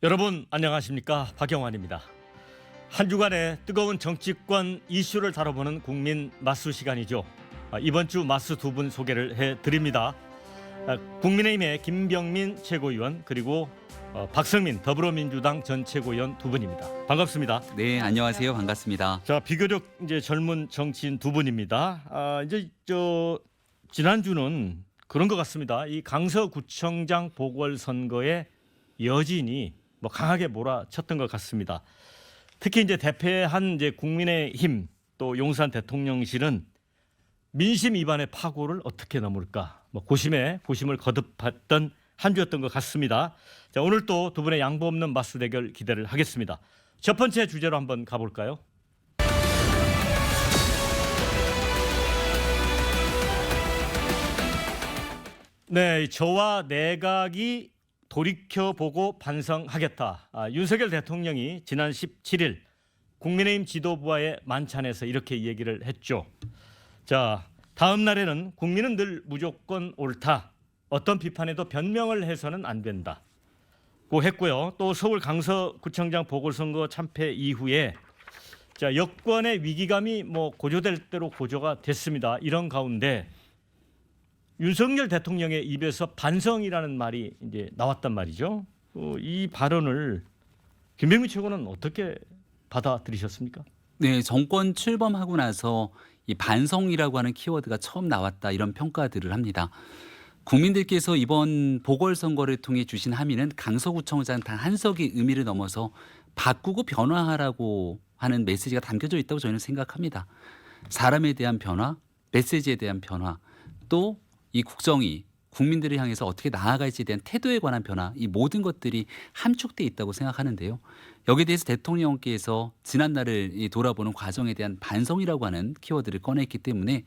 여러분 안녕하십니까? 박영환입니다. 한 주간의 뜨거운 정치권 이슈를 다뤄보는 국민 마수 시간이죠. 이번 주 마수 두 분 소개를 해드립니다. 국민의힘의 김병민 최고위원 그리고 박성민 더불어민주당 전 최고위원 두 분입니다. 반갑습니다. 네, 안녕하세요. 반갑습니다. 자, 비교적 이제 젊은 정치인 두 분입니다. 이제 지난주는 그런 것 같습니다. 이 강서구청장 보궐선거의 여진이 강하게 몰아쳤던 것 같습니다. 특히 이제 대패한 이제 국민의힘 또 용산 대통령실은 민심 위반의 파고를 어떻게 넘을까 고심을 거듭했던 한 주였던 것 같습니다. 자, 오늘 또 두 분의 양보 없는 맞수 대결 기대를 하겠습니다. 첫 번째 주제로 한번 가볼까요? 네, 저와 내각이 돌이켜보고 반성하겠다. 윤석열 대통령이 지난 17일 국민의힘 지도부와의 만찬에서 이렇게 얘기를 했죠. 자, 다음 날에는 국민은 늘 무조건 옳다. 어떤 비판에도 변명을 해서는 안 된다. 고 했고요. 또 서울 강서구청장 보궐선거 참패 이후에 자, 여권의 위기감이 고조될 대로 고조가 됐습니다. 이런 가운데 윤석열 대통령의 입에서 반성이라는 말이 이제 나왔단 말이죠. 이 발언을 김병민 최고는 어떻게 받아들이셨습니까? 네, 정권 출범하고 나서 이 반성이라고 하는 키워드가 처음 나왔다 이런 평가들을 합니다. 국민들께서 이번 보궐선거를 통해 주신 함의는 강서구청장 단 한 석의 의미를 넘어서 바꾸고 변화하라고 하는 메시지가 담겨져 있다고 저희는 생각합니다. 사람에 대한 변화, 메시지에 대한 변화, 또 이 국정이 국민들을 향해서 어떻게 나아갈지에 대한 태도에 관한 변화, 이 모든 것들이 함축돼 있다고 생각하는데요. 여기에 대해서 대통령께서 지난날을 돌아보는 과정에 대한 반성이라고 하는 키워드를 꺼냈기 때문에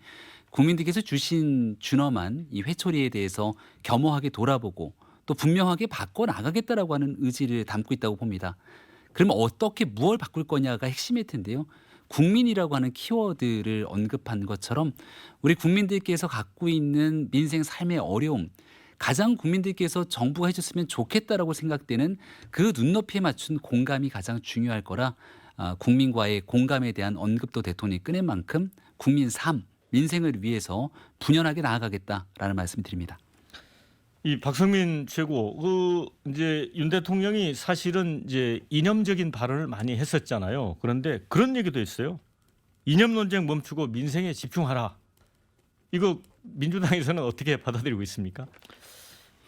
국민들께서 주신 준엄한 이 회초리에 대해서 겸허하게 돌아보고 또 분명하게 바꿔나가겠다라고 하는 의지를 담고 있다고 봅니다. 그러면 어떻게 무엇을 바꿀 거냐가 핵심일 텐데요. 국민이라고 하는 키워드를 언급한 것처럼 우리 국민들께서 갖고 있는 민생 삶의 어려움, 가장 국민들께서 정부가 해줬으면 좋겠다라고 생각되는 그 눈높이에 맞춘 공감이 가장 중요할 거라 국민과의 공감에 대한 언급도 대통령이 꺼낸 만큼 국민 삶, 민생을 위해서 분연하게 나아가겠다라는 말씀을 드립니다. 이 박성민 최고, 이제 윤 대통령이 사실은 이제 이념적인 발언을 많이 했었잖아요. 그런데 그런 얘기도 있어요. 이념 논쟁 멈추고 민생에 집중하라. 이거 민주당에서는 어떻게 받아들이고 있습니까?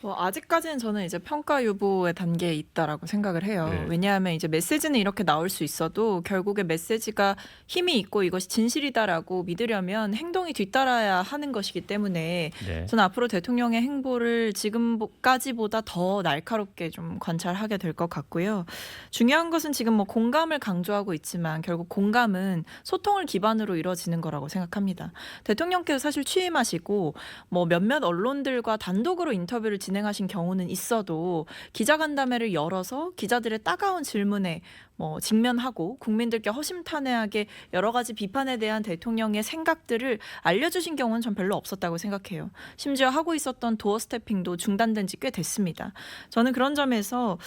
아직까지는 저는 이제 평가 유보의 단계에 있다라고 생각을 해요. 네. 왜냐하면 이제 메시지는 이렇게 나올 수 있어도 결국에 메시지가 힘이 있고 이것이 진실이다라고 믿으려면 행동이 뒤따라야 하는 것이기 때문에 네. 저는 앞으로 대통령의 행보를 지금까지보다 더 날카롭게 좀 관찰하게 될 것 같고요. 중요한 것은 지금 공감을 강조하고 있지만 결국 공감은 소통을 기반으로 이루어지는 거라고 생각합니다. 대통령께서 사실 취임하시고 몇몇 언론들과 단독으로 인터뷰를 진행하신 경우는 있어도 기자간담회를 열어서 기자들의 따가운 질문에 직면하고 국민들께 허심탄회하게 여러 가지 비판에 대한 대통령의 생각들을 알려주신 경우는 전 별로 없었다고 생각해요. 심지어 하고 있었던 도어 스태핑도 중단된 지 꽤 됐습니다. 저는 그런 점에서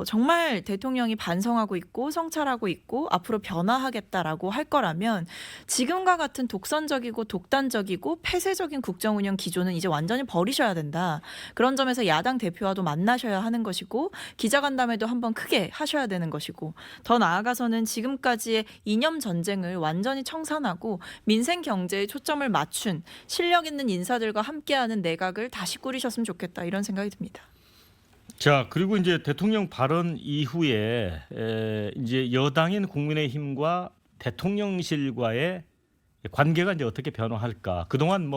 정말 대통령이 반성하고 있고 성찰하고 있고 앞으로 변화하겠다라고 할 거라면 지금과 같은 독선적이고 독단적이고 폐쇄적인 국정운영 기조는 이제 완전히 버리셔야 된다. 그런 점에서 야당 대표와도 만나셔야 하는 것이고 기자간담회도 한번 크게 하셔야 되는 것이고 더 나아가서는 지금까지의 이념 전쟁을 완전히 청산하고 민생 경제에 초점을 맞춘 실력 있는 인사들과 함께하는 내각을 다시 꾸리셨으면 좋겠다 이런 생각이 듭니다. 자, 그리고 이제 대통령 발언 이후에 이제 여당인 국민의힘과 대통령실과의 관계가 이제 어떻게 변화할까? 그동안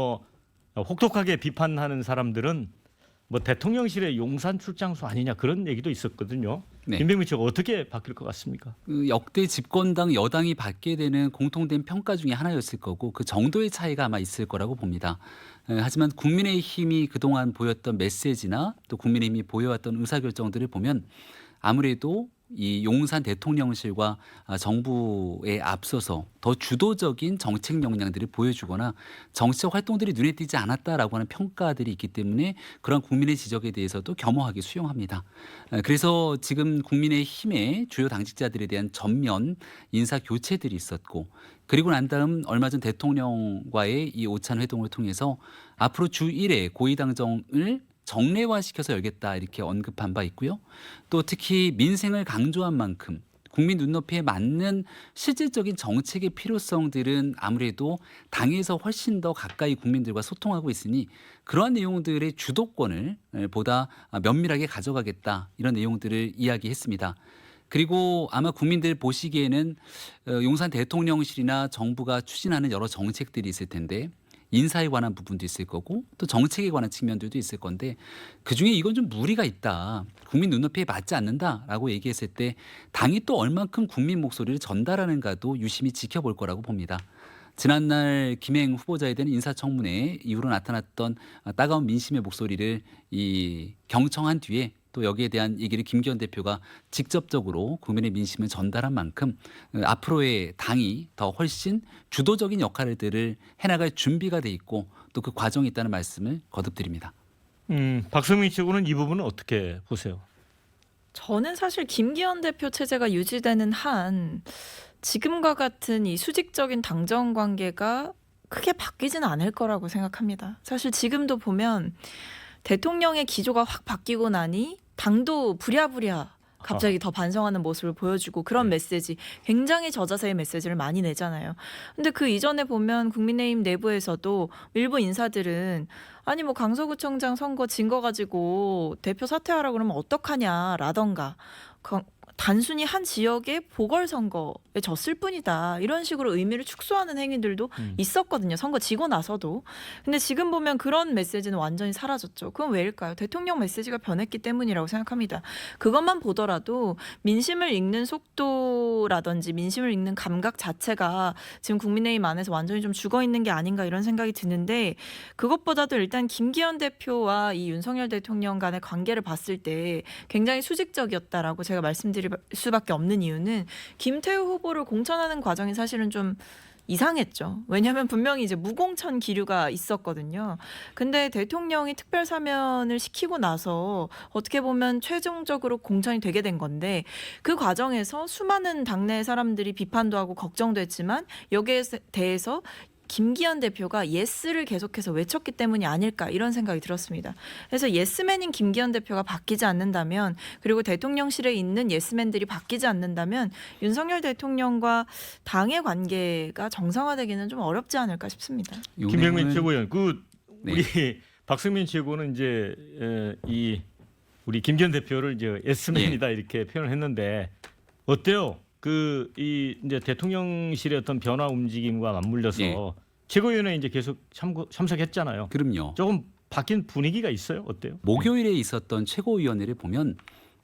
혹독하게 비판하는 사람들은 대통령실의 용산 출장소 아니냐 그런 얘기도 있었거든요. 네. 김병민 측 어떻게 바뀔 것 같습니까? 역대 집권당 여당이 받게 되는 공통된 평가 중에 하나였을 거고 그 정도의 차이가 아마 있을 거라고 봅니다. 하지만 국민의힘이 그동안 보였던 메시지나 또 국민의힘이 보여왔던 의사결정들을 보면 아무래도 이 용산 대통령실과 정부에 앞서서 더 주도적인 정책 역량들을 보여주거나 정치적 활동들이 눈에 띄지 않았다라고 하는 평가들이 있기 때문에 그런 국민의 지적에 대해서도 겸허하게 수용합니다. 그래서 지금 국민의힘의 주요 당직자들에 대한 전면 인사 교체들이 있었고 그리고 난 다음 얼마 전 대통령과의 이 오찬 회동을 통해서 앞으로 주 1회 고위당정을 정례화시켜서 열겠다 이렇게 언급한 바 있고요. 또 특히 민생을 강조한 만큼 국민 눈높이에 맞는 실질적인 정책의 필요성들은 아무래도 당에서 훨씬 더 가까이 국민들과 소통하고 있으니 그러한 내용들의 주도권을 보다 면밀하게 가져가겠다 이런 내용들을 이야기했습니다. 그리고 아마 국민들 보시기에는 용산 대통령실이나 정부가 추진하는 여러 정책들이 있을 텐데 인사에 관한 부분도 있을 거고 또 정책에 관한 측면들도 있을 건데 그중에 이건 좀 무리가 있다. 국민 눈높이에 맞지 않는다라고 얘기했을 때 당이 또 얼만큼 국민 목소리를 전달하는가도 유심히 지켜볼 거라고 봅니다. 지난날 김행 후보자에 대한 인사청문회 이후로 나타났던 따가운 민심의 목소리를 이 경청한 뒤에 또 여기에 대한 얘기를 김기현 대표가 직접적으로 국민의 민심을 전달한 만큼 앞으로의 당이 더 훨씬 주도적인 역할들을 해나갈 준비가 돼 있고 또 그 과정이 있다는 말씀을 거듭드립니다. 박성민 측은 이 부분은 어떻게 보세요? 저는 사실 김기현 대표 체제가 유지되는 한 지금과 같은 이 수직적인 당정 관계가 크게 바뀌지는 않을 거라고 생각합니다. 사실 지금도 보면 대통령의 기조가 확 바뀌고 나니 당도 부랴부랴 갑자기 더 반성하는 모습을 보여주고 그런 메시지 굉장히 저자세의 메시지를 많이 내잖아요. 근데 그 이전에 보면 국민의힘 내부에서도 일부 인사들은 아니 뭐 강서구청장 선거 진 거 가지고 대표 사퇴하라 그러면 어떡하냐라던가 단순히 한 지역의 보궐선거에 졌을 뿐이다. 이런 식으로 의미를 축소하는 행위들도 있었거든요. 선거 지고 나서도. 근데 지금 보면 그런 메시지는 완전히 사라졌죠. 그건 왜일까요? 대통령 메시지가 변했기 때문이라고 생각합니다. 그것만 보더라도 민심을 읽는 속도라든지 민심을 읽는 감각 자체가 지금 국민의힘 안에서 완전히 좀 죽어있는 게 아닌가 이런 생각이 드는데 그것보다도 일단 김기현 대표와 이 윤석열 대통령 간의 관계를 봤을 때 굉장히 수직적이었다라고 제가 말씀드릴 수밖에 없는 이유는 김태우 후보를 공천하는 과정이 사실은 좀 이상했죠. 왜냐하면 분명히 이제 무공천 기류가 있었거든요. 근데 대통령이 특별 사면을 시키고 나서 어떻게 보면 최종적으로 공천이 되게 된 건데 그 과정에서 수많은 당내 사람들이 비판도 하고 걱정도 했지만 여기에 대해서 김기현 대표가 예스를 계속해서 외쳤기 때문이 아닐까 이런 생각이 들었습니다. 그래서 예스맨인 김기현 대표가 바뀌지 않는다면 그리고 대통령실에 있는 예스맨들이 바뀌지 않는다면 윤석열 대통령과 당의 관계가 정상화되기는 좀 어렵지 않을까 싶습니다. 김병민 최고위원, 우리 네. 박성민 최고는 이제 이 우리 김기현 대표를 이제 예스맨이다 이렇게 표현을 했는데 어때요? 이 이제 대통령실의 어떤 변화 움직임과 맞물려서 최고위원회 이제 계속 참석했잖아요. 그럼요. 조금 바뀐 분위기가 있어요. 어때요? 목요일에 있었던 최고위원회를 보면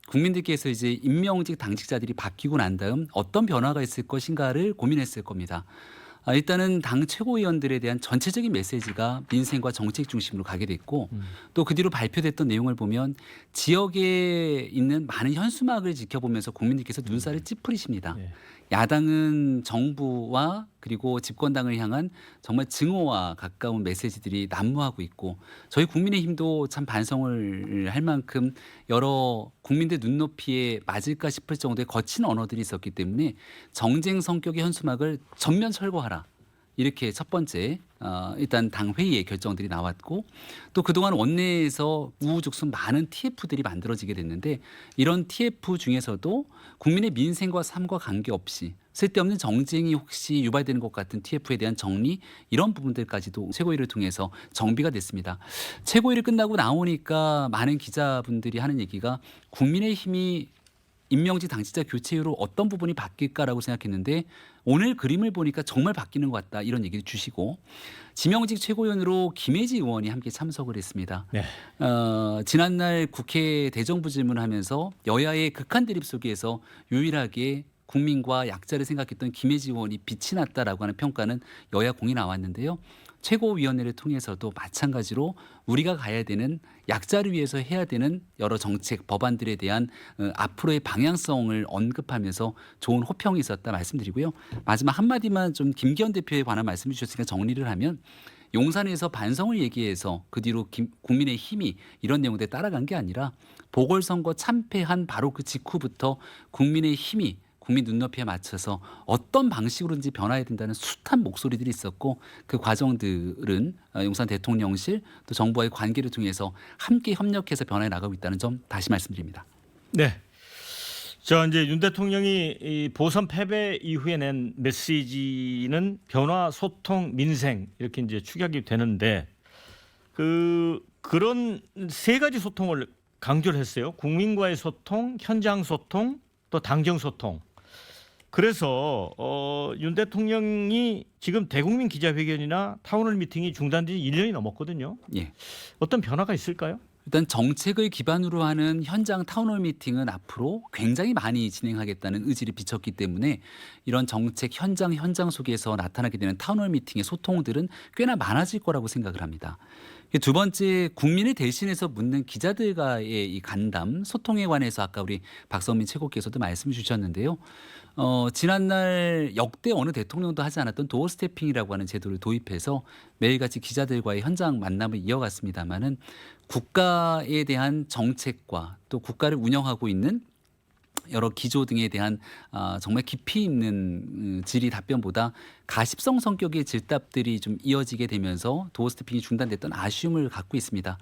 국민들께서 이제 임명직 당직자들이 바뀌고 난 다음 어떤 변화가 있을 것인가를 고민했을 겁니다. 일단은 당 최고위원들에 대한 전체적인 메시지가 민생과 정책 중심으로 가게 됐고 또 그 뒤로 발표됐던 내용을 보면 지역에 있는 많은 현수막을 지켜보면서 국민들께서 눈살을 찌푸리십니다. 네. 야당은 정부와 그리고 집권당을 향한 정말 증오와 가까운 메시지들이 난무하고 있고 저희 국민의힘도 참 반성을 할 만큼 여러 국민들 눈높이에 맞을까 싶을 정도의 거친 언어들이 있었기 때문에 정쟁 성격의 현수막을 전면 철거하라. 이렇게 첫 번째 일단 당 회의의 결정들이 나왔고 또 그동안 원내에서 우후죽순 많은 TF들이 만들어지게 됐는데 이런 TF 중에서도 국민의 민생과 삶과 관계없이 쓸데없는 정쟁이 혹시 유발되는 것 같은 TF에 대한 정리 이런 부분들까지도 최고위를 통해서 정비가 됐습니다. 최고위를 끝나고 나오니까 많은 기자분들이 하는 얘기가 국민의힘이 임명직 당직자 교체 이후로 어떤 부분이 바뀔까라고 생각했는데 오늘 그림을 보니까 정말 바뀌는 것 같다 이런 얘기를 주시고 지명직 최고위원으로 김혜지 의원이 함께 참석을 했습니다. 네. 지난날 국회 대정부 질문하면서 여야의 극한 대립 속에서 유일하게 국민과 약자를 생각했던 김혜지 의원이 빛이 났다라고 하는 평가는 여야 공이 나왔는데요. 최고위원회를 통해서도 마찬가지로 우리가 가야 되는 약자를 위해서 해야 되는 여러 정책 법안들에 대한 앞으로의 방향성을 언급하면서 좋은 호평이 있었다 말씀드리고요. 마지막 한마디만 좀 김기현 대표에 관한 말씀을 주셨으니까 정리를 하면 용산에서 반성을 얘기해서 그 뒤로 국민의힘이 이런 내용들에 따라간 게 아니라 보궐선거 참패한 바로 그 직후부터 국민의힘이 국민 눈높이에 맞춰서 어떤 방식으로든지 변화해야 된다는 숱한 목소리들이 있었고 그 과정들은 용산 대통령실 또 정부와의 관계를 통해서 함께 협력해서 변화해 나가고 있다는 점 다시 말씀드립니다. 네. 자, 이제 윤 대통령이 이 보선 패배 이후에 낸 메시지는 변화, 소통, 민생 이렇게 이제 축약이 되는데 그런 세 가지 소통을 강조를 했어요. 국민과의 소통, 현장 소통, 또 당정 소통. 그래서 윤 대통령이 지금 대국민 기자회견이나 타운홀 미팅이 중단된 지 1년이 넘었거든요. 예. 어떤 변화가 있을까요? 일단 정책을 기반으로 하는 현장 타운홀 미팅은 앞으로 굉장히 많이 진행하겠다는 의지를 비쳤기 때문에 이런 정책 현장 속에서 나타나게 되는 타운홀 미팅의 소통들은 꽤나 많아질 거라고 생각을 합니다. 두 번째, 국민을 대신해서 묻는 기자들과의 이 간담, 소통에 관해서 아까 우리 박성민 최고께서도 말씀을 주셨는데요. 지난날 역대 어느 대통령도 하지 않았던 도어 스태핑이라고 하는 제도를 도입해서 매일같이 기자들과의 현장 만남을 이어갔습니다마는 국가에 대한 정책과 또 국가를 운영하고 있는 여러 기조 등에 대한 정말 깊이 있는 질의 답변보다 가십성 성격의 질답들이 좀 이어지게 되면서 도어 스태핑이 중단됐던 아쉬움을 갖고 있습니다.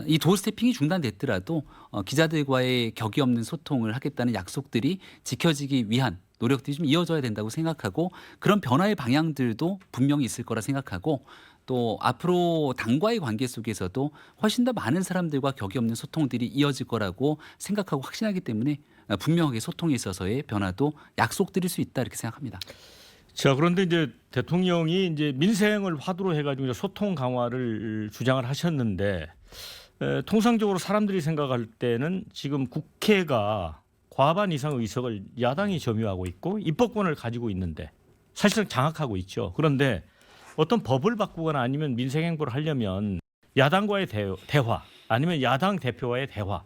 이 도어 스태핑이 중단됐더라도 기자들과의 격이 없는 소통을 하겠다는 약속들이 지켜지기 위한 노력들이 좀 이어져야 된다고 생각하고 그런 변화의 방향들도 분명히 있을 거라 생각하고 또 앞으로 당과의 관계 속에서도 훨씬 더 많은 사람들과 격이 없는 소통들이 이어질 거라고 생각하고 확신하기 때문에 분명하게 소통에 있어서의 변화도 약속드릴 수 있다 이렇게 생각합니다. 자, 그런데 이제 대통령이 이제 민생을 화두로 해가지고 소통 강화를 주장을 하셨는데 통상적으로 사람들이 생각할 때는 지금 국회가 과반 이상 의석을 야당이 점유하고 있고 입법권을 가지고 있는데 사실상 장악하고 있죠. 그런데 어떤 법을 바꾸거나 아니면 민생 행보를 하려면 야당과의 대화 아니면 야당 대표와의 대화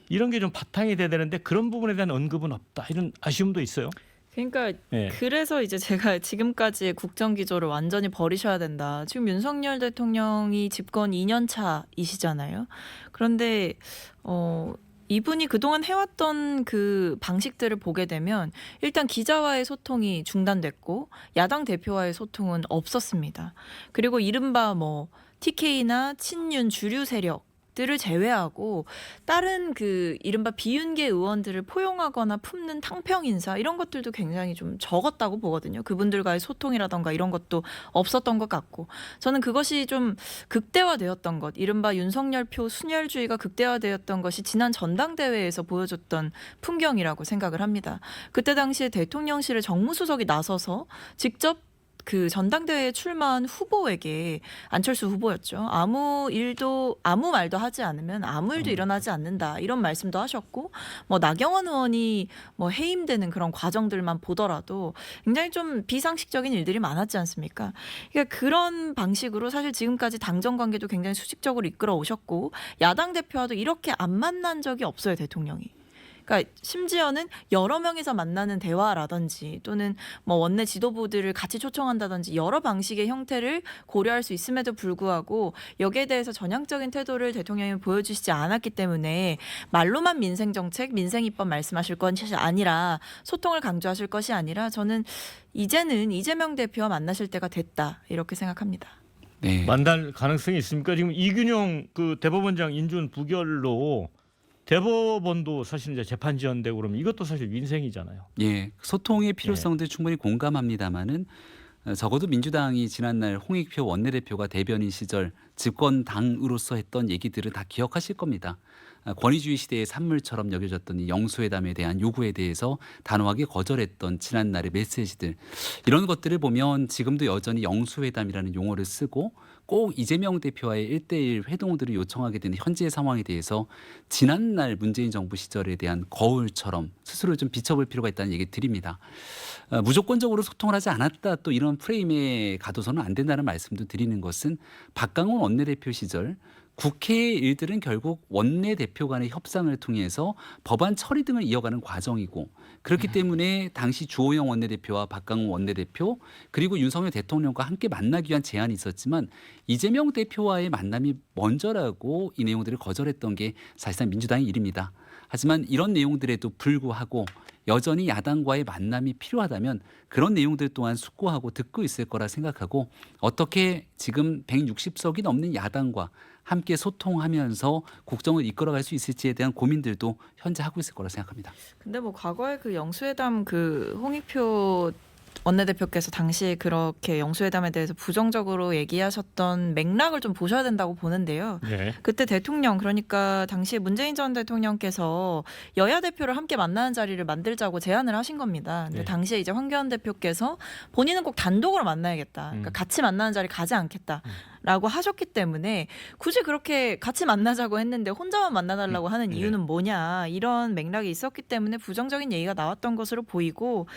이런 게 좀 바탕이 돼야 되는데 그런 부분에 대한 언급은 없다. 이런 아쉬움도 있어요. 그러니까 네. 그래서 이제 제가 지금까지의 국정 기조를 완전히 버리셔야 된다. 지금 윤석열 대통령이 집권 2년 차이시잖아요. 그런데 이분이 그동안 해왔던 그 방식들을 보게 되면 일단 기자와의 소통이 중단됐고 야당 대표와의 소통은 없었습니다. 그리고 이른바 TK나 친윤 주류 세력들을 제외하고 다른 그 이른바 비윤계 의원들을 포용하거나 품는 탕평 인사 이런 것들도 굉장히 좀 적었다고 보거든요. 그분들과의 소통이라던가 이런 것도 없었던 것 같고 저는 그것이 좀 극대화되었던 것 이른바 윤석열표 순혈주의가 극대화되었던 것이 지난 전당대회에서 보여줬던 풍경이라고 생각을 합니다. 그때 당시에 대통령실의 정무수석이 나서서 직접 그 전당대회에 출마한 후보에게 안철수 후보였죠. 아무 말도 하지 않으면 아무 일도 일어나지 않는다. 이런 말씀도 하셨고 나경원 의원이 해임되는 그런 과정들만 보더라도 굉장히 좀 비상식적인 일들이 많았지 않습니까? 그러니까 그런 방식으로 사실 지금까지 당정 관계도 굉장히 수직적으로 이끌어 오셨고 야당 대표와도 이렇게 안 만난 적이 없어요, 대통령이. 그러니까 심지어는 여러 명이서 만나는 대화라든지 또는 원내 지도부들을 같이 초청한다든지 여러 방식의 형태를 고려할 수 있음에도 불구하고 여기에 대해서 전향적인 태도를 대통령이 보여주시지 않았기 때문에 말로만 민생정책, 민생입법 말씀하실 것이 아니라 소통을 강조하실 것이 아니라 저는 이제는 이재명 대표와 만나실 때가 됐다 이렇게 생각합니다. 네. 만날 가능성이 있습니까? 지금 이균용 그 대법원장 인준 부결로 대법원도 사실 이제 재판 지연되고 그러면 이것도 사실 민생이잖아요. 예, 소통의 필요성도 충분히 공감합니다만은 적어도 민주당이 지난날 홍익표 원내대표가 대변인 시절 집권당으로서 했던 얘기들을 다 기억하실 겁니다. 권위주의 시대의 산물처럼 여겨졌던 이 영수회담에 대한 요구에 대해서 단호하게 거절했던 지난날의 메시지들, 이런 것들을 보면 지금도 여전히 영수회담이라는 용어를 쓰고 꼭 이재명 대표와의 1대1 회동들을 요청하게 되는 현재의 상황에 대해서 지난날 문재인 정부 시절에 대한 거울처럼 스스로 좀 비춰볼 필요가 있다는 얘기 드립니다. 무조건적으로 소통을 하지 않았다, 또 이런 프레임에 가둬서는 안 된다는 말씀도 드리는 것은 박강원 원내대표 시절 국회의 일들은 결국 원내대표 간의 협상을 통해서 법안 처리 등을 이어가는 과정이고, 그렇기 때문에 당시 주호영 원내대표와 박강원 원내대표 그리고 윤석열 대통령과 함께 만나기 위한 제안이 있었지만 이재명 대표와의 만남이 먼저라고 이 내용들을 거절했던 게 사실상 민주당의 일입니다. 하지만 이런 내용들에도 불구하고 여전히 야당과의 만남이 필요하다면 그런 내용들 또한 숙고하고 듣고 있을 거라 생각하고, 어떻게 지금 160석이 넘는 야당과 함께 소통하면서 국정을 이끌어갈 수 있을지에 대한 고민들도 현재 하고 있을 거라 생각합니다. 근데 뭐 과거에 그 영수회담 그 홍익표 원내대표께서 당시에 그렇게 영수회담에 대해서 부정적으로 얘기하셨던 맥락을 좀 보셔야 된다고 보는데요. 네. 그때 대통령, 그러니까 당시에 문재인 전 대통령께서 여야 대표를 함께 만나는 자리를 만들자고 제안을 하신 겁니다. 근데 네. 당시에 이제 황교안 대표께서 본인은 꼭 단독으로 만나야겠다, 그러니까 같이 만나는 자리 가지 않겠다라고 하셨기 때문에 굳이 그렇게 같이 만나자고 했는데 혼자만 만나달라고 하는 네. 이유는 뭐냐, 이런 맥락이 있었기 때문에 부정적인 얘기가 나왔던 것으로 보이고,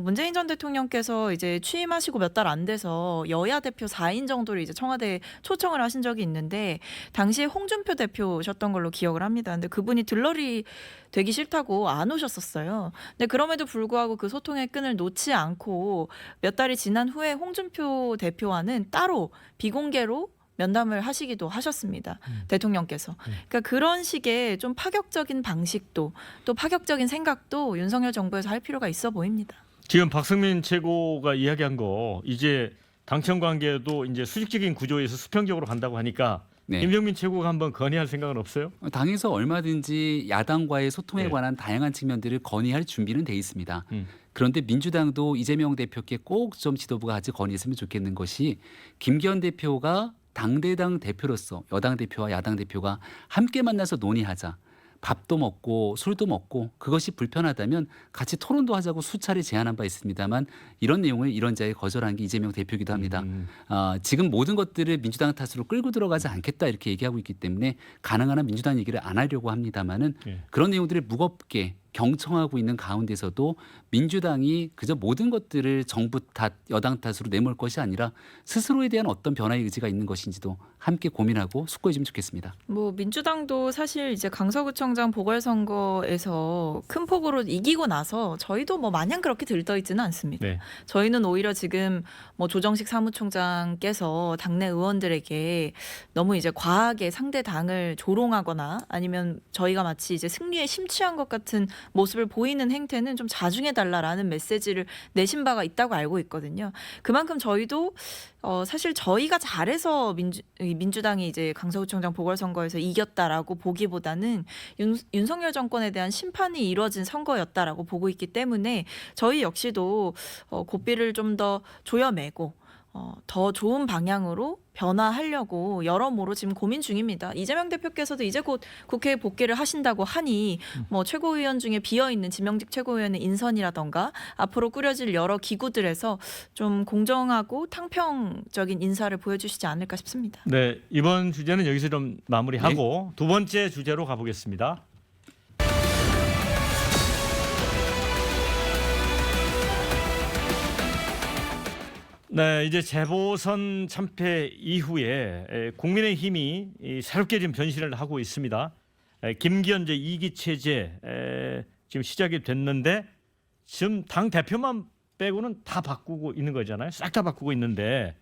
문재인 전 대통령께서 이제 취임하시고 몇 달 안 돼서 여야 대표 4인 정도를 이제 청와대에 초청을 하신 적이 있는데 당시에 홍준표 대표셨던 걸로 기억을 합니다. 근데 그분이 들러리 되기 싫다고 안 오셨었어요. 근데 그럼에도 불구하고 그 소통의 끈을 놓지 않고 몇 달이 지난 후에 홍준표 대표와는 따로 비공개로 면담을 하시기도 하셨습니다. 대통령께서. 그러니까 그런 식의 좀 파격적인 방식도 또 파격적인 생각도 윤석열 정부에서 할 필요가 있어 보입니다. 지금 박성민 최고가 이야기한 거 이제 당청 관계도 이제 수직적인 구조에서 수평적으로 간다고 하니까 네. 김병민 최고가 한번 건의할 생각은 없어요? 당에서 얼마든지 야당과의 소통에 네. 관한 다양한 측면들을 건의할 준비는 돼 있습니다. 그런데 민주당도 이재명 대표께 꼭 좀 지도부가 같이 건의했으면 좋겠는 것이, 김기현 대표가 당대당 대표로서 여당 대표와 야당 대표가 함께 만나서 논의하자, 밥도 먹고 술도 먹고 그것이 불편하다면 같이 토론도 하자고 수차례 제안한 바 있습니다만 이런 내용을 이런 자에 거절한 게 이재명 대표이기도 합니다. 지금 모든 것들을 민주당 탓으로 끌고 들어가지 않겠다 이렇게 얘기하고 있기 때문에 가능한 한 민주당 얘기를 안 하려고 합니다만은 예. 그런 내용들을 무겁게 경청하고 있는 가운데서도 민주당이 그저 모든 것들을 정부 탓, 여당 탓으로 내몰 것이 아니라 스스로에 대한 어떤 변화의 의지가 있는 것인지도 함께 고민하고 숙고해주면 좋겠습니다. 뭐 민주당도 사실 이제 강서구청장 보궐선거에서 큰 폭으로 이기고 나서 저희도 뭐 마냥 그렇게 들떠 있지는 않습니다. 네. 저희는 오히려 지금 뭐 조정식 사무총장께서 당내 의원들에게 너무 이제 과하게 상대 당을 조롱하거나 아니면 저희가 마치 이제 승리에 심취한 것 같은 모습을 보이는 행태는 좀 자중해달라라는 메시지를 내신 바가 있다고 알고 있거든요. 그만큼 저희도 사실 저희가 잘해서 민주당이 이제 강서구청장 보궐선거에서 이겼다라고 보기보다는 윤석열 정권에 대한 심판이 이루어진 선거였다라고 보고 있기 때문에 저희 역시도 고삐를 좀 더 조여매고 더 좋은 방향으로 변화하려고 여러모로 지금 고민 중입니다. 이재명 대표께서도 이제 곧 국회에 복귀를 하신다고 하니 뭐 최고위원 중에 비어있는 지명직 최고위원의 인선이라던가 앞으로 꾸려질 여러 기구들에서 좀 공정하고 탕평적인 인사를 보여주시지 않을까 싶습니다. 네, 이번 주제는 여기서 좀 마무리하고 두 번째 주제로 가보겠습니다. 네, 이제 재보선 참패 이후에 국민의힘이 새롭게 지금 변신을 하고 있습니다. 김기현 2기 체제 지금 시작이 됐는데 지금 당 대표만 빼고는 다 바꾸고 있는 거잖아요. 싹 다 바꾸고 있는데,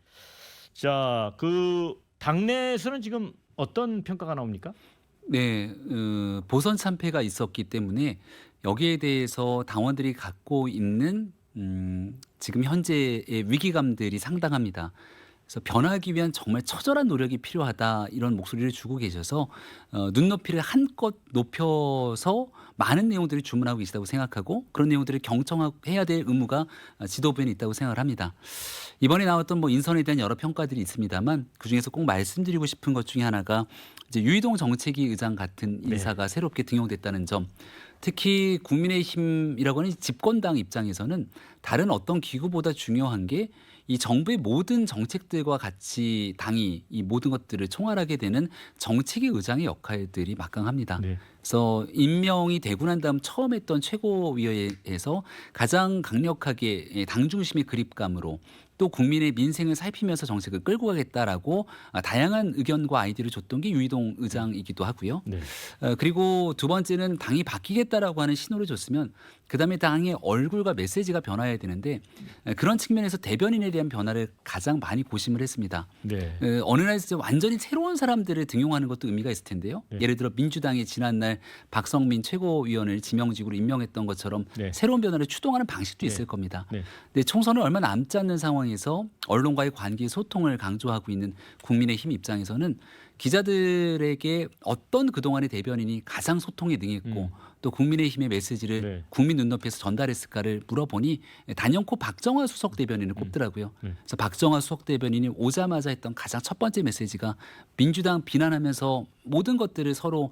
자, 그 당내에서는 지금 어떤 평가가 나옵니까? 네, 보선 참패가 있었기 때문에 여기에 대해서 당원들이 갖고 있는 지금 현재의 위기감들이 상당합니다. 그래서 변하기 위한 정말 처절한 노력이 필요하다 이런 목소리를 주고 계셔서 눈높이를 한껏 높여서 많은 내용들을 주문하고 계시다고 생각하고 그런 내용들을 경청해야 될 의무가 지도부에는 있다고 생각을 합니다. 이번에 나왔던 뭐 인선에 대한 여러 평가들이 있습니다만 그중에서 꼭 말씀드리고 싶은 것 중에 하나가 이제 유이동 정책위 의장 같은 인사가 새롭게 등용됐다는 점. 특히 국민의힘이라고 하는 집권당 입장에서는 다른 어떤 기구보다 중요한 게 이 정부의 모든 정책들과 같이 당이 이 모든 것들을 총괄하게 되는 정책위 의장의 역할들이 막강합니다. 네. 그래서 임명이 되고 난 다음 처음 했던 최고위원회에서 가장 강력하게 당 중심의 그립감으로 또 국민의 민생을 살피면서 정책을 끌고 가겠다라고 다양한 의견과 아이디어를 줬던 게 유이동 의장이기도 하고요. 네. 그리고 두 번째는 당이 바뀌겠다라고 하는 신호를 줬으면 그다음에 당의 얼굴과 메시지가 변화해야 되는데 그런 측면에서 대변인에 대한 변화를 가장 많이 고심을 했습니다. 네. 어느 날 진짜 완전히 새로운 사람들을 등용하는 것도 의미가 있을 텐데요. 네. 예를 들어 민주당이 지난날 박성민 최고위원을 지명직으로 임명했던 것처럼 네. 새로운 변화를 추동하는 방식도 네. 있을 겁니다. 네. 근데 총선은 얼마 남지 않는 상황에서 언론과의 관계 소통을 강조하고 있는 국민의힘 입장에서는 기자들에게 어떤 그동안의 대변인이 가장 소통에 능했고 또 국민의힘의 메시지를 네. 국민 눈높이에서 전달했을까를 물어보니 단연코 박정화 수석 대변인을 꼽더라고요. 그래서 박정화 수석 대변인이 오자마자 했던 가장 첫 번째 메시지가 민주당 비난하면서 모든 것들을 서로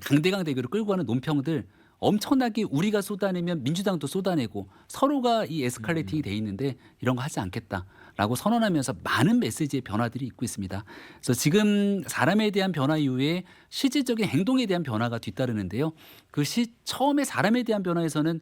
강대강 대결을 끌고 가는 논평들 엄청나게 우리가 쏟아내면 민주당도 쏟아내고 서로가 이 에스컬레이팅이 돼 있는데 이런 거 하지 않겠다라고 선언하면서 많은 메시지의 변화들이 있고 있습니다. 그래서 지금 사람에 대한 변화 이후에 실질적인 행동에 대한 변화가 뒤따르는데요. 처음에 사람에 대한 변화에서는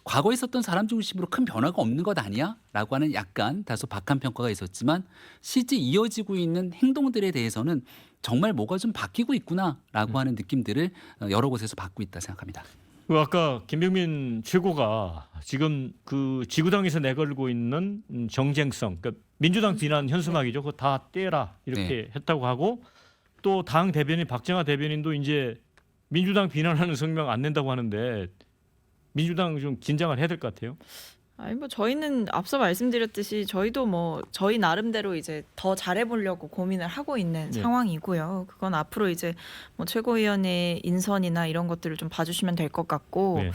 과거에 있었던 사람 중심으로 큰 변화가 없는 것 아니야? 라고 하는 약간 다소 박한 평가가 있었지만 실제 이어지고 있는 행동들에 대해서는 정말 뭐가 좀 바뀌고 있구나라고 하는 느낌들을 여러 곳에서 받고 있다 생각합니다. 그 아까 김병민 최고가 지금 그 지구당에서 내걸고 있는 정쟁성, 그러니까 민주당 비난 현수막이죠. 그거 다 떼라 이렇게 했다고 하고 또 당 대변인 박정화 대변인도 이제 민주당 비난하는 성명 안 낸다고 하는데 민주당 좀 긴장을 해야 될 것 같아요. 아니 뭐 저희는 앞서 말씀드렸듯이 저희도 뭐 저희 나름대로 이제 더 잘해보려고 고민을 하고 있는 네. 상황이고요. 그건 앞으로 이제 뭐 최고위원회 인선이나 이런 것들을 좀 봐주시면 될 것 같고 네.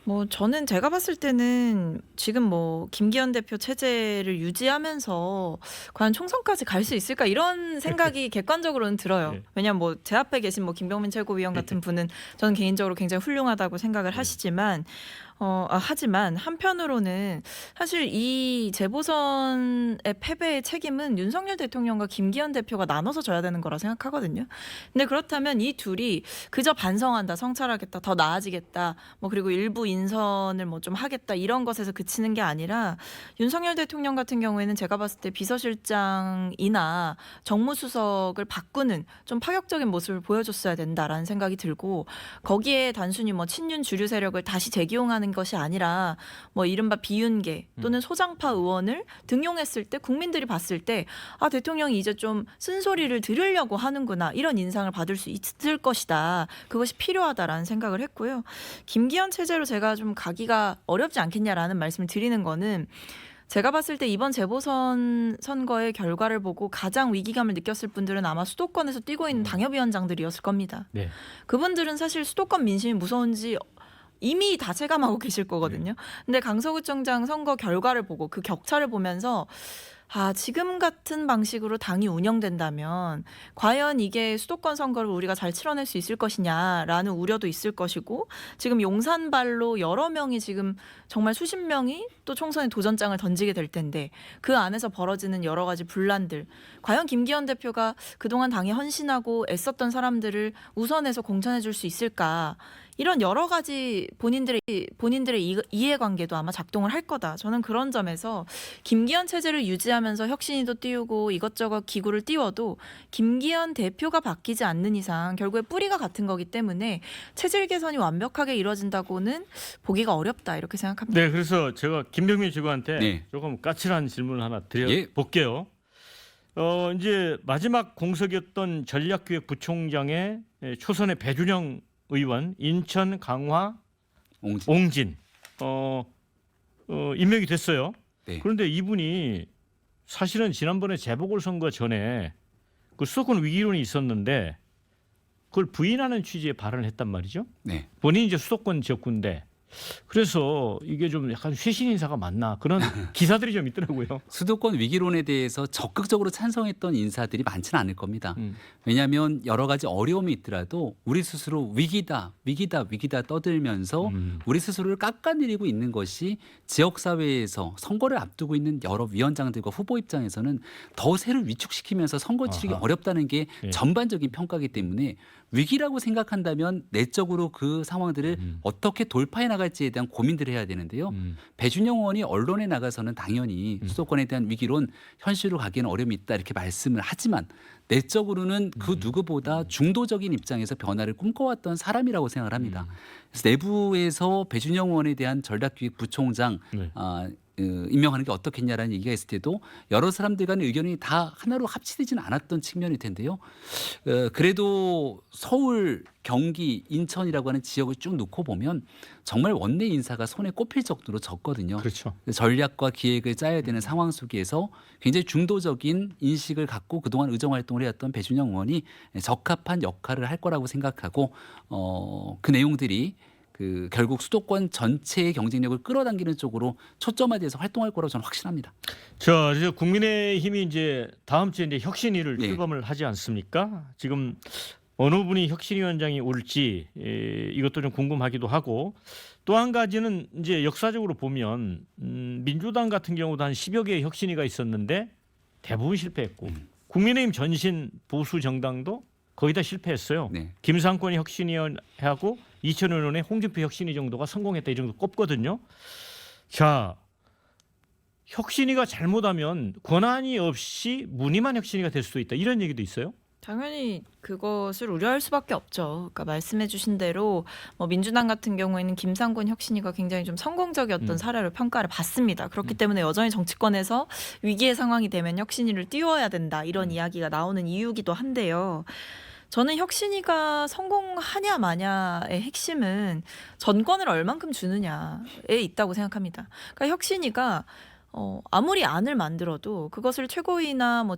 뭐 저는 제가 봤을 때는 지금 뭐 김기현 대표 체제를 유지하면서 과연 총선까지 갈 수 있을까 이런 생각이 객관적으로는 들어요. 네. 왜냐하면 뭐 제 앞에 계신 뭐 김병민 최고위원 같은 분은 저는 개인적으로 굉장히 훌륭하다고 생각을 하시지만 하지만 한편으로는 사실 이 재보선의 패배의 책임은 윤석열 대통령과 김기현 대표가 나눠서 져야 되는 거라 생각하거든요. 근데 그렇다면 이 둘이 그저 반성한다, 성찰하겠다, 더 나아지겠다, 뭐 그리고 일부 인선을 뭐 좀 하겠다 이런 것에서 그치는 게 아니라 윤석열 대통령 같은 경우에는 제가 봤을 때 비서실장이나 정무수석을 바꾸는 좀 파격적인 모습을 보여줬어야 된다라는 생각이 들고 거기에 단순히 뭐 친윤 주류 세력을 다시 재기용하는 것이 아니라 뭐 이른바 비윤계 또는 소장파 의원을 등용했을 때 국민들이 봤을 때 아 대통령이 이제 좀 쓴소리를 들으려고 하는구나 이런 인상을 받을 수 있을 것이다. 그것이 필요하다라는 생각을 했고요. 김기현 체제로 제가 좀 가기가 어렵지 않겠냐라는 말씀을 드리는 거는 제가 봤을 때 이번 재보선 선거의 결과를 보고 가장 위기감을 느꼈을 분들은 아마 수도권에서 뛰고 있는 당협위원장들이었을 겁니다. 네. 그분들은 사실 수도권 민심이 무서운지 이미 다 체감하고 계실 거거든요. 근데 강서구청장 선거 결과를 보고 그 격차를 보면서 지금 같은 방식으로 당이 운영된다면 과연 이게 수도권 선거를 우리가 잘 치러낼 수 있을 것이냐라는 우려도 있을 것이고 지금 용산발로 여러 명이 지금 정말 수십 명이 또 총선에 도전장을 던지게 될 텐데 그 안에서 벌어지는 여러 가지 분란들 과연 김기현 대표가 그동안 당에 헌신하고 애썼던 사람들을 우선해서 공천해 줄 수 있을까 이런 여러 가지 본인들의 이해관계도 아마 작동을 할 거다. 저는 그런 점에서 김기현 체제를 유지하면서 혁신이도 띄우고 이것저것 기구를 띄워도 김기현 대표가 바뀌지 않는 이상 결국에 뿌리가 같은 거기 때문에 체질 개선이 완벽하게 이루어진다고는 보기가 어렵다 이렇게 생각합니다. 네, 그래서 제가 김병민 최고한테 네. 조금 까칠한 질문을 하나 예. 드려볼게요. 이제 마지막 공석이었던 전략기획부총장의 초선의 배준영 의원, 인천 강화 옹진 임명이 됐어요. 네. 그런데 이분이 사실은 지난번에 재보궐선거 전에 그 수도권 위기론이 있었는데 그걸 부인하는 취지의 발언을 했단 말이죠. 네. 본인이 이제 수도권 지역구인데 그래서 이게 좀 약간 쇄신 인사가 맞나 그런 기사들이 좀 있더라고요. 수도권 위기론에 대해서 적극적으로 찬성했던 인사들이 많지는 않을 겁니다. 음. 왜냐하면 여러 가지 어려움이 있더라도 우리 스스로 위기다 떠들면서 우리 스스로를 깎아내리고 있는 것이 지역사회에서 선거를 앞두고 있는 여러 위원장들과 후보 입장에서는 더 새를 위축시키면서 선거 치르기 아하. 어렵다는 게 예. 전반적인 평가이기 때문에 위기라고 생각한다면 내적으로 그 상황들을 어떻게 돌파해 나갈지에 대한 고민들을 해야 되는데요. 배준영 의원이 언론에 나가서는 당연히 수도권에 대한 위기론 현실로 가기에는 어려움이 있다 이렇게 말씀을 하지만 내적으로는 그 누구보다 중도적인 입장에서 변화를 꿈꿔왔던 사람이라고 생각을 합니다. 그래서 내부에서 배준영 의원에 대한 전략기획부총장 네. 임명하는 게 어떻겠냐라는 얘기가 있을 때도 여러 사람들 간의 의견이 다 하나로 합치되지는 않았던 측면일 텐데요. 그래도 서울, 경기, 인천이라고 하는 지역을 쭉 놓고 보면 정말 원내 인사가 손에 꼽힐 정도로 적거든요. 그렇죠. 전략과 기획을 짜야 되는 상황 속에서 굉장히 중도적인 인식을 갖고 그동안 의정활동을 해왔던 배준영 의원이 적합한 역할을 할 거라고 생각하고 그 내용들이 결국 수도권 전체의 경쟁력을 끌어당기는 쪽으로 초점화돼서 활동할 거라고 저는 확신합니다. 자, 이제 국민의힘이 이제 다음 주에 이제 혁신위를 네. 출범을 하지 않습니까? 지금 어느 분이 혁신위원장이 올지 이것도 좀 궁금하기도 하고 또 한 가지는 이제 역사적으로 보면 민주당 같은 경우도 한 10여 개의 혁신위가 있었는데 대부분 실패했고 국민의힘 전신 보수 정당도 거의 다 실패했어요. 네. 김상권이 혁신위원하고 2005년에 홍준표 혁신위 정도가 성공했다 이 정도 꼽거든요. 자, 혁신위가 잘못하면 권한이 없이 무늬만 혁신위가 될 수도 있다 이런 얘기도 있어요. 당연히 그것을 우려할 수밖에 없죠. 그러니까 말씀해주신 대로 뭐 민주당 같은 경우에는 김상곤 혁신위가 굉장히 좀 성공적이었던 사례로 평가를 받습니다. 그렇기 때문에 여전히 정치권에서 위기의 상황이 되면 혁신위를 띄워야 된다 이런 이야기가 나오는 이유기도 한데요. 저는 혁신위가 성공하냐 마냐의 핵심은 전권을 얼만큼 주느냐에 있다고 생각합니다. 그러니까 혁신위가 아무리 안을 만들어도 그것을 최고위나 뭐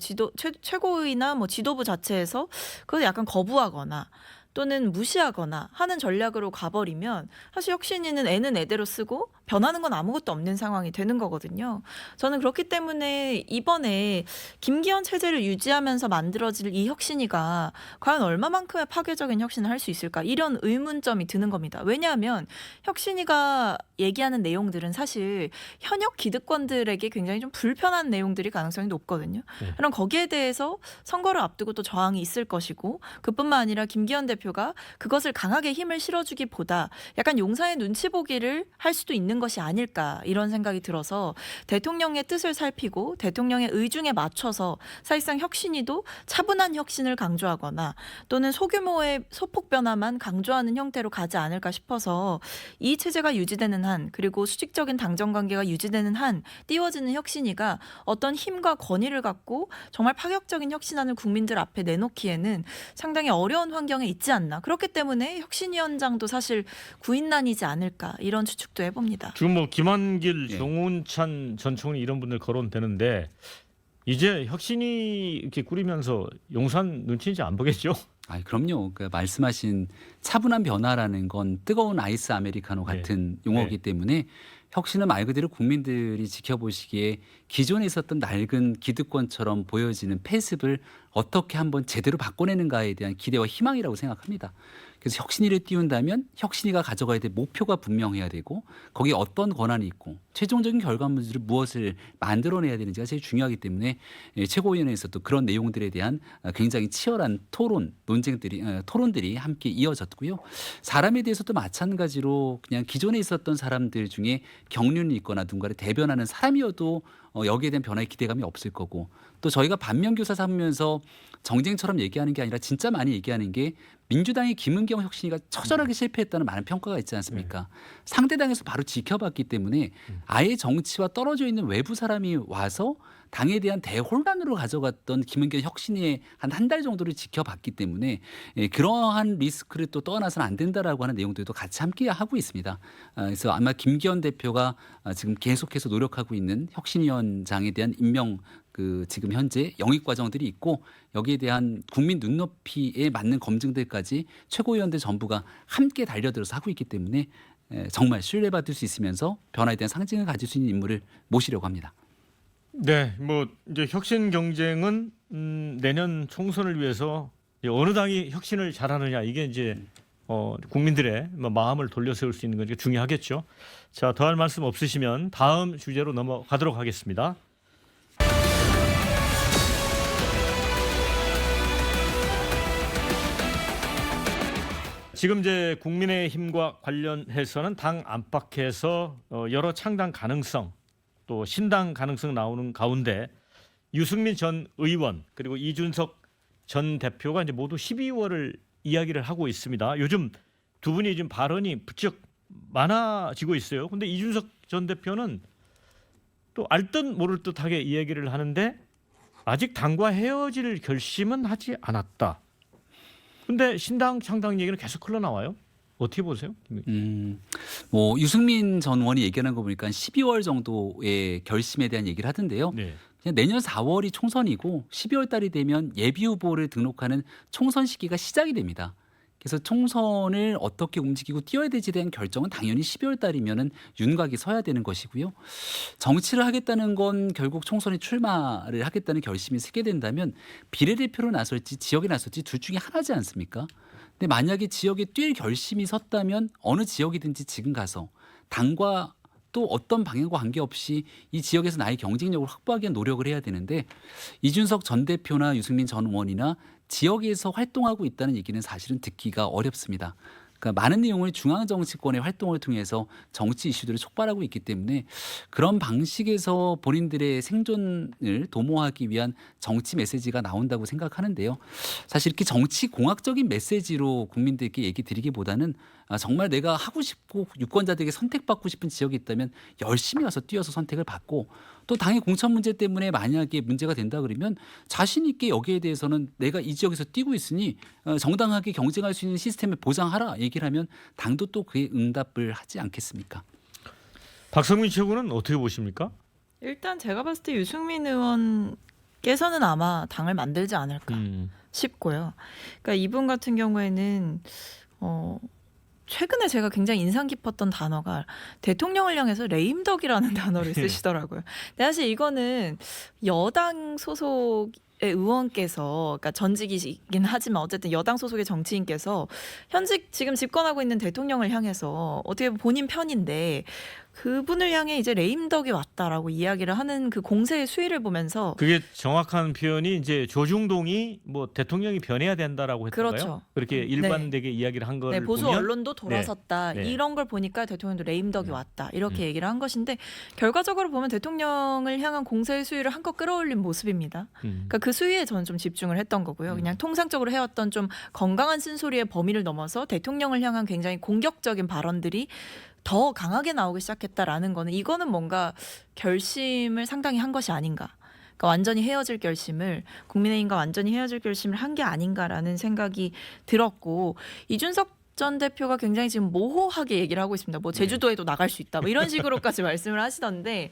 최고위나 뭐 지도부 자체에서 그걸 약간 거부하거나 또는 무시하거나 하는 전략으로 가버리면 사실 혁신위는 애는 애대로 쓰고 변하는 건 아무것도 없는 상황이 되는 거거든요. 저는 그렇기 때문에 이번에 김기현 체제를 유지하면서 만들어질 이 혁신위가 과연 얼마만큼의 파괴적인 혁신을 할 수 있을까 이런 의문점이 드는 겁니다. 왜냐하면 혁신위가 얘기하는 내용들은 사실 현역 기득권들에게 굉장히 좀 불편한 내용들이 가능성이 높거든요. 그럼 거기에 대해서 선거를 앞두고 또 저항이 있을 것이고 그뿐만 아니라 김기현 대표가 그것을 강하게 힘을 실어주기보다 약간 용사의 눈치 보기를 할 수도 있는 것이 아닐까 이런 생각이 들어서 대통령의 뜻을 살피고 대통령의 의중에 맞춰서 사실상 혁신위도 차분한 혁신을 강조하거나 또는 소규모의 소폭 변화만 강조하는 형태로 가지 않을까 싶어서 이 체제가 유지되는 한 그리고 수직적인 당정 관계가 유지되는 한 띄워지는 혁신위가 어떤 힘과 권위를 갖고 정말 파격적인 혁신안을 국민들 앞에 내놓기에는 상당히 어려운 환경에 있지 않나. 그렇기 때문에 혁신위원장도 사실 구인난이지 않을까 이런 추측도 해봅니다. 지금 뭐 김한길, 예. 정운찬 전 총리 이런 분들 거론되는데 이제 혁신위 이렇게 꾸리면서 용산 눈치 이제 안 보겠죠? 그럼요. 말씀하신 차분한 변화라는 건 뜨거운 아이스 아메리카노 같은 용어이기 때문에 혁신은 말 그대로 국민들이 지켜보시기에 기존에 있었던 낡은 기득권처럼 보여지는 폐습을 어떻게 한번 제대로 바꿔내는가에 대한 기대와 희망이라고 생각합니다. 그래서 혁신위를 띄운다면 혁신위가 가져가야 될 목표가 분명해야 되고 거기에 어떤 권한이 있고 최종적인 결과물들을 무엇을 만들어내야 되는지가 제일 중요하기 때문에 최고위원회에서 또 그런 내용들에 대한 굉장히 치열한 토론들이 함께 이어졌고요. 사람에 대해서도 마찬가지로 그냥 기존에 있었던 사람들 중에 경륜이 있거나 누군가를 대변하는 사람이어도 여기에 대한 변화의 기대감이 없을 거고 또 저희가 반면교사 삼으면서 정쟁처럼 얘기하는 게 아니라 진짜 많이 얘기하는 게 민주당의 김은경 혁신위가 처절하게 실패했다는 많은 평가가 있지 않습니까? 상대당에서 바로 지켜봤기 때문에 아예 정치와 떨어져 있는 외부 사람이 와서 당에 대한 대혼란으로 가져갔던 김은경 혁신위의 한 달 정도를 지켜봤기 때문에 그러한 리스크를 또 떠나서는 안 된다라고 하는 내용들도 같이 함께 하고 있습니다. 그래서 아마 김기현 대표가 지금 계속해서 노력하고 있는 혁신위원장에 대한 임명 그 지금 현재 영입 과정들이 있고 여기에 대한 국민 눈높이에 맞는 검증들까지 최고위원들 전부가 함께 달려들어서 하고 있기 때문에 정말 신뢰받을 수 있으면서 변화에 대한 상징을 가질 수 있는 인물을 모시려고 합니다. 네, 뭐 이제 혁신 경쟁은 내년 총선을 위해서 어느 당이 혁신을 잘하느냐 이게 이제 국민들의 마음을 돌려세울 수 있는 건 중요하겠죠. 자, 더할 말씀 없으시면 다음 주제로 넘어가도록 하겠습니다. 지금 이제 국민의힘과 관련해서는 당 안팎에서 여러 창당 가능성 또 신당 가능성 나오는 가운데 유승민 전 의원 그리고 이준석 전 대표가 이제 모두 12월을 이야기를 하고 있습니다. 요즘 두 분이 지금 발언이 부쩍 많아지고 있어요. 근데 이준석 전 대표는 또 알듯 모를 듯하게 이야기를 하는데 아직 당과 헤어질 결심은 하지 않았다. 근데 신당 창당 얘기는 계속 흘러나와요. 어떻게 보세요? 뭐 유승민 전 의원이 얘기하는 거 보니까 12월 정도의 결심에 대한 얘기를 하던데요. 네. 그냥 내년 4월이 총선이고 12월 달이 되면 예비 후보를 등록하는 총선 시기가 시작이 됩니다. 그래서 총선을 어떻게 움직이고 뛰어야 될지에 대한 결정은 당연히 12월 달이면은 윤곽이 서야 되는 것이고요. 정치를 하겠다는 건 결국 총선에 출마를 하겠다는 결심이 서게 된다면 비례대표로 나설지 지역에 나설지 둘 중에 하나지 않습니까? 근데 만약에 지역에 뛸 결심이 섰다면 어느 지역이든지 지금 가서 당과 또 어떤 방향과 관계없이 이 지역에서 나의 경쟁력을 확보하기 위한 노력을 해야 되는데 이준석 전 대표나 유승민 전 의원이나 지역에서 활동하고 있다는 얘기는 사실은 듣기가 어렵습니다. 그러니까 많은 내용을 중앙 정치권의 활동을 통해서 정치 이슈들을 촉발하고 있기 때문에 그런 방식에서 본인들의 생존을 도모하기 위한 정치 메시지가 나온다고 생각하는데요. 사실 이렇게 정치 공학적인 메시지로 국민들께 얘기 드리기보다는 정말 내가 하고 싶고 유권자들에게 선택받고 싶은 지역이 있다면 열심히 가서 뛰어서 선택을 받고 또 당의 공천 문제 때문에 만약에 문제가 된다 그러면 자신 있게 여기에 대해서는 내가 이 지역에서 뛰고 있으니 정당하게 경쟁할 수 있는 시스템을 보장하라 얘기를 하면 당도 또 그에 응답을 하지 않겠습니까? 박성민 최고는 어떻게 보십니까? 일단 제가 봤을 때 유승민 의원께서는 아마 당을 만들지 않을까 싶고요. 그러니까 이분 같은 경우에는 최근에 제가 굉장히 인상 깊었던 단어가 대통령을 향해서 레임덕이라는 단어를 쓰시더라고요. 근데 사실 이거는 여당 소속의 의원께서, 그러니까 전직이긴 하지만 어쨌든 여당 소속의 정치인께서 현직 지금 집권하고 있는 대통령을 향해서 어떻게 보면 본인 편인데 그분을 향해 이제 레임덕이 왔다라고 이야기를 하는 그 공세의 수위를 보면서 그게 정확한 표현이 이제 조중동이 뭐 대통령이 변해야 된다라고 했던가요? 그렇죠. 그렇게 일관되게 이야기를 한 거를 네, 보수 보면 언론도 돌아섰다. 네. 이런 걸 보니까 대통령도 레임덕이 왔다. 이렇게 얘기를 한 것인데 결과적으로 보면 대통령을 향한 공세의 수위를 한껏 끌어올린 모습입니다. 그러니까 그 수위에 저는 좀 집중을 했던 거고요. 그냥 통상적으로 해왔던 좀 건강한 쓴소리의 범위를 넘어서 대통령을 향한 굉장히 공격적인 발언들이 더 강하게 나오기 시작했다라는 거는 이거는 뭔가 결심을 상당히 한 것이 아닌가. 그러니까 완전히 헤어질 결심을 국민의힘과 완전히 헤어질 결심을 한 게 아닌가라는 생각이 들었고 이준석 전 대표가 굉장히 지금 모호하게 얘기를 하고 있습니다. 뭐 제주도에도 나갈 수 있다. 뭐 이런 식으로까지 말씀을 하시던데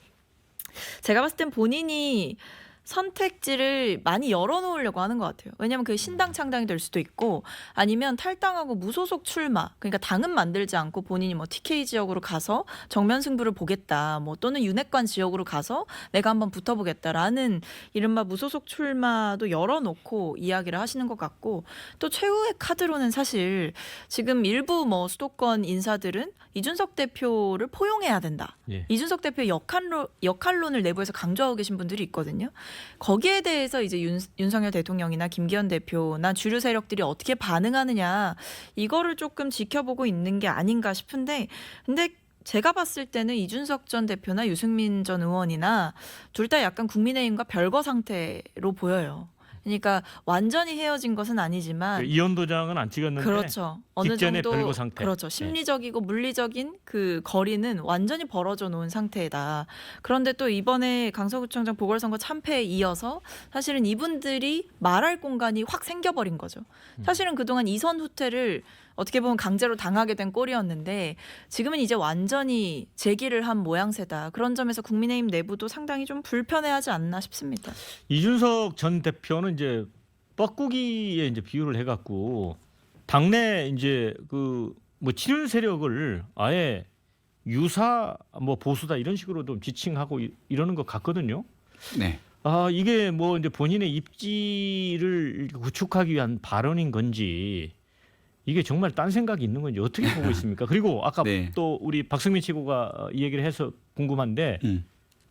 제가 봤을 땐 본인이 선택지를 많이 열어놓으려고 하는 것 같아요. 왜냐하면 그게 신당 창당이 될 수도 있고 아니면 탈당하고 무소속 출마. 그러니까 당은 만들지 않고 본인이 뭐 TK 지역으로 가서 정면 승부를 보겠다. 뭐 또는 윤핵관 지역으로 가서 내가 한번 붙어보겠다라는 이른바 무소속 출마도 열어놓고 이야기를 하시는 것 같고 또 최후의 카드로는 사실 지금 일부 뭐 수도권 인사들은 이준석 대표를 포용해야 된다. 예. 이준석 대표의 역할론을 내부에서 강조하고 계신 분들이 있거든요. 거기에 대해서 이제 윤석열 대통령이나 김기현 대표나 주류 세력들이 어떻게 반응하느냐 이거를 조금 지켜보고 있는 게 아닌가 싶은데 근데 제가 봤을 때는 이준석 전 대표나 유승민 전 의원이나 둘 다 약간 국민의힘과 별거 상태로 보여요. 그러니까 완전히 헤어진 것은 아니지만 이현 도장은 안 찍었는데 그렇죠. 어느 직전에 정도 별거 상태. 그렇죠. 심리적이고 물리적인 그 거리는 완전히 벌어져 놓은 상태다. 그런데 또 이번에 강서구청장 보궐선거 참패에 이어서 사실은 이분들이 말할 공간이 확 생겨버린 거죠. 사실은 그동안 이선 후퇴를 어떻게 보면 강제로 당하게 된 꼴이었는데 지금은 이제 완전히 재기를 한 모양새다. 그런 점에서 국민의힘 내부도 상당히 좀 불편해하지 않나 싶습니다. 이준석 전 대표는 이제 뻐꾸기에 이제 비유를 해갖고 당내 이제 그 뭐 친윤 세력을 아예 유사 뭐 보수다 이런 식으로 좀 지칭하고 이러는 것 같거든요. 네. 아 이게 뭐 이제 본인의 입지를 구축하기 위한 발언인 건지 이게 정말 딴 생각이 있는 건지 어떻게 보고 있습니까? 그리고 아까 네. 또 우리 박성민 최고가 이 얘기를 해서 궁금한데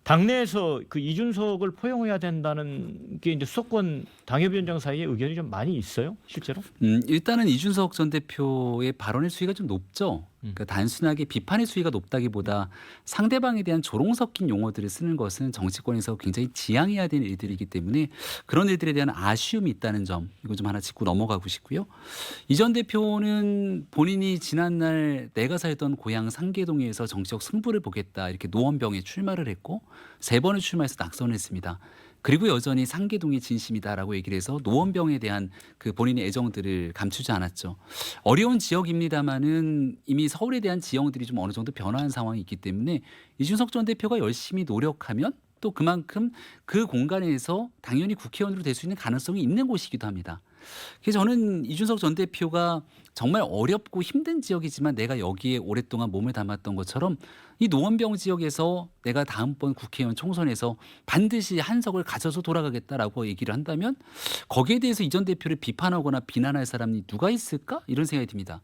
당내에서 그 이준석을 포용해야 된다는 게 이제 수도권 당협위원장 사이에 의견이 좀 많이 있어요, 실제로? 일단은 이준석 전 대표의 발언의 수위가 좀 높죠. 그러니까 단순하게 비판의 수위가 높다기보다 상대방에 대한 조롱 섞인 용어들을 쓰는 것은 정치권에서 굉장히 지양해야 되는 일들이기 때문에 그런 일들에 대한 아쉬움이 있다는 점 이거 좀 하나 짚고 넘어가고 싶고요. 이 전 대표는 본인이 지난날 내가 살던 고향 상계동에서 정치적 승부를 보겠다 이렇게 노원병에 출마를 했고 3번을 출마해서 낙선했습니다. 그리고 여전히 상계동이 진심이다라고 얘기를 해서 노원병에 대한 그 본인의 애정들을 감추지 않았죠. 어려운 지역입니다만은 이미 서울에 대한 지형들이 좀 어느 정도 변화한 상황이 있기 때문에 이준석 전 대표가 열심히 노력하면 또 그만큼 그 공간에서 당연히 국회의원으로 될 수 있는 가능성이 있는 곳이기도 합니다. 그래서 저는 이준석 전 대표가 정말 어렵고 힘든 지역이지만 내가 여기에 오랫동안 몸을 담았던 것처럼 이 노원병 지역에서 내가 다음번 국회의원 총선에서 반드시 한 석을 가져서 돌아가겠다라고 얘기를 한다면 거기에 대해서 이 전 대표를 비판하거나 비난할 사람이 누가 있을까? 이런 생각이 듭니다.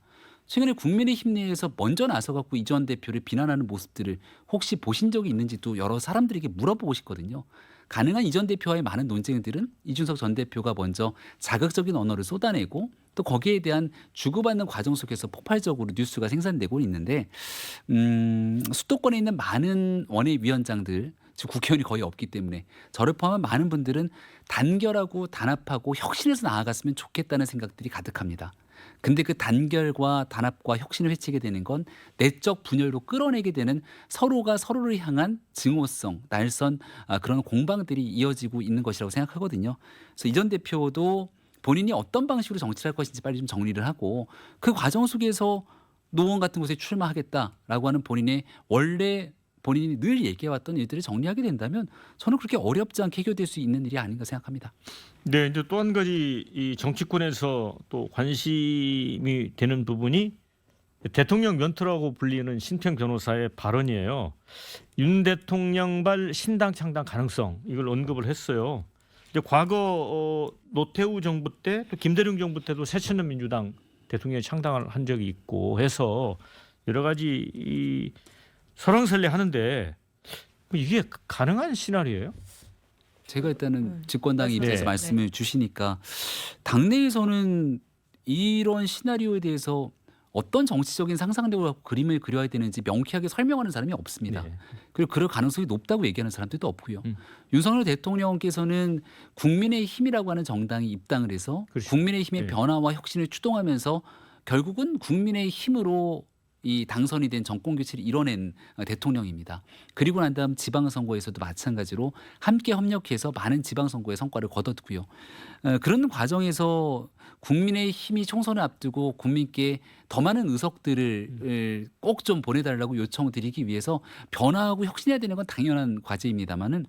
최근에 국민의힘 내에서 먼저 나서갖고 이 전 대표를 비난하는 모습들을 혹시 보신 적이 있는지도 여러 사람들에게 물어보고 싶거든요. 가능한 이 전 대표와의 많은 논쟁들은 이준석 전 대표가 먼저 자극적인 언어를 쏟아내고 또 거기에 대한 주고받는 과정 속에서 폭발적으로 뉴스가 생산되고 있는데 수도권에 있는 많은 원외위원장들 즉 국회의원이 거의 없기 때문에 저를 포함한 많은 분들은 단결하고 단합하고 혁신해서 나아갔으면 좋겠다는 생각들이 가득합니다. 근데 그 단결과 단합과 혁신을 외치게 되는 건 내적 분열로 끌어내게 되는 서로가 서로를 향한 증오성, 날선 그런 공방들이 이어지고 있는 것이라고 생각하거든요. 그래서 이 전 대표도 본인이 어떤 방식으로 정치를 할 것인지 빨리 좀 정리를 하고 그 과정 속에서 노원 같은 곳에 출마하겠다라고 하는 본인의 원래 본인이 늘 얘기해왔던 일들을 정리하게 된다면 저는 그렇게 어렵지 않게 해결될 수 있는 일이 아닌가 생각합니다. 네, 이제 또 한 가지 이 정치권에서 또 관심이 되는 부분이 대통령 멘토라고 불리는 신평 변호사의 발언이에요. 윤 대통령발 신당 창당 가능성 이걸 언급을 했어요. 이제 과거 노태우 정부 때 또 김대중 정부 때도 새천년민주당 대통령이 창당을 한 적이 있고 해서 여러 가지 이 설왕설래 하는데 이게 가능한 시나리오예요? 제가 일단은 집권당 입장에서 네. 말씀을 주시니까 당내에서는 이런 시나리오에 대해서 어떤 정치적인 상상력으로 그림을 그려야 되는지 명쾌하게 설명하는 사람이 없습니다. 네. 그리고 그럴 가능성이 높다고 얘기하는 사람들도 없고요. 윤석열 대통령께서는 국민의힘이라고 하는 정당이 입당을 해서 그렇죠. 국민의힘의 네. 변화와 혁신을 추동하면서 결국은 국민의힘으로 이 당선이 된 정권 교체를 이뤄낸 대통령입니다. 그리고 난 다음 지방선거에서도 마찬가지로 함께 협력해서 많은 지방선거의 성과를 거뒀고요. 그런 과정에서 국민의힘이 총선을 앞두고 국민께 더 많은 의석들을 꼭 좀 보내달라고 요청드리기 위해서 변화하고 혁신해야 되는 건 당연한 과제입니다만은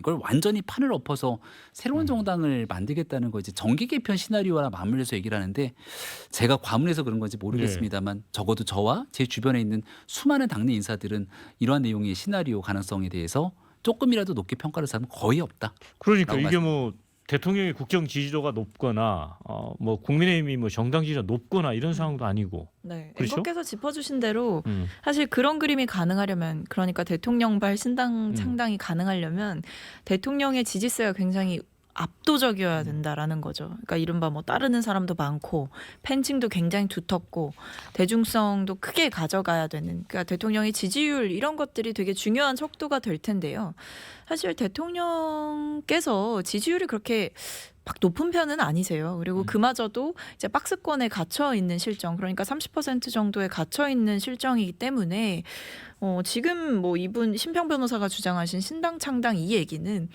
이걸 완전히 판을 엎어서 새로운 정당을 만들겠다는 거 이제 정계 개편 시나리오와 맞물려서 얘기를 하는데 제가 과문해서 그런 건지 모르겠습니다만 적어도 저와 제 주변에 있는 수많은 당내 인사들은 이러한 내용의 시나리오 가능성에 대해서 조금이라도 높게 평가를 사면 거의 없다. 그러니까 라고 이게 뭐 대통령의 국정 지지도가 높거나 뭐 국민의힘이 뭐 정당 지지가 높거나 이런 상황도 아니고. 네, 그렇죠? 앵커께서 짚어주신 대로 사실 그런 그림이 가능하려면 그러니까 대통령발 신당 창당이 가능하려면 대통령의 지지세가 굉장히 압도적이어야 된다라는 거죠. 그러니까 이른바 뭐 따르는 사람도 많고 팬층도 굉장히 두텁고 대중성도 크게 가져가야 되는 그러니까 대통령의 지지율 이런 것들이 되게 중요한 척도가 될 텐데요. 사실 대통령께서 지지율이 그렇게 막 높은 편은 아니세요. 그리고 그마저도 이제 박스권에 갇혀 있는 실정, 그러니까 30% 정도에 갇혀 있는 실정이기 때문에 지금 뭐 이분 신평 변호사가 주장하신 신당 창당 이 얘기는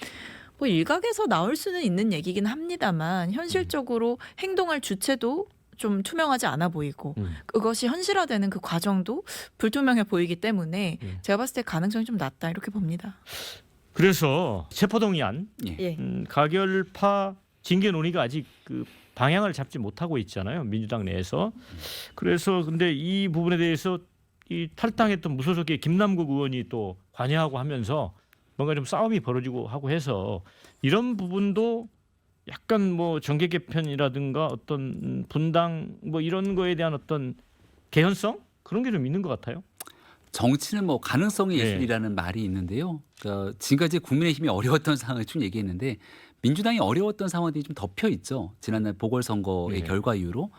뭐 일각에서 나올 수는 있는 얘기긴 합니다만 현실적으로 행동할 주체도 좀 투명하지 않아 보이고 그것이 현실화되는 그 과정도 불투명해 보이기 때문에 제가 봤을 때 가능성이 좀 낮다 이렇게 봅니다. 그래서 체포동의안 예. 예. 가결파 징계 논의가 아직 그 방향을 잡지 못하고 있잖아요. 민주당 내에서. 그래서 근데 이 부분에 대해서 이 탈당했던 무소속의 김남국 의원이 또 관여하고 하면서 뭔가 좀 싸움이 벌어지고 하고 해서 이런 부분도 약간 뭐 정계 개편이라든가 어떤 분당 뭐 이런 거에 대한 어떤 개연성 그런 게 좀 있는 것 같아요. 정치는 뭐 가능성의 네. 예술이라는 말이 있는데요. 그러니까 지금까지 국민의힘이 어려웠던 상황을 쭉 얘기했는데 민주당이 어려웠던 상황들이 좀 덮여 있죠. 지난날 보궐선거의 네. 결과 이후로.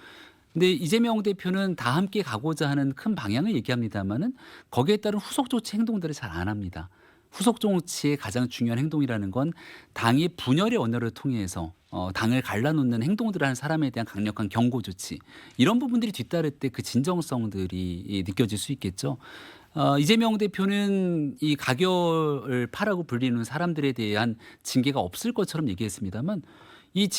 근데 이재명 대표는 다 함께 가고자 하는 큰 방향을 얘기합니다만은 거기에 따른 후속 조치 행동들을 잘 안 합니다. 후속 조치의 가장 중요한 행동이라는 건 당이 분열의 언어를 통해서 당을 갈라놓는 행동들을 하는 사람에 대한 강력한 경고 조치 이런 부분들이 뒤따를 때 그 진정성들이 느껴질 수 있겠죠. 이재명 대표는 이 가결파라고 불리는 사람들에 대한 징계가 없을 것처럼 얘기했습니다만 이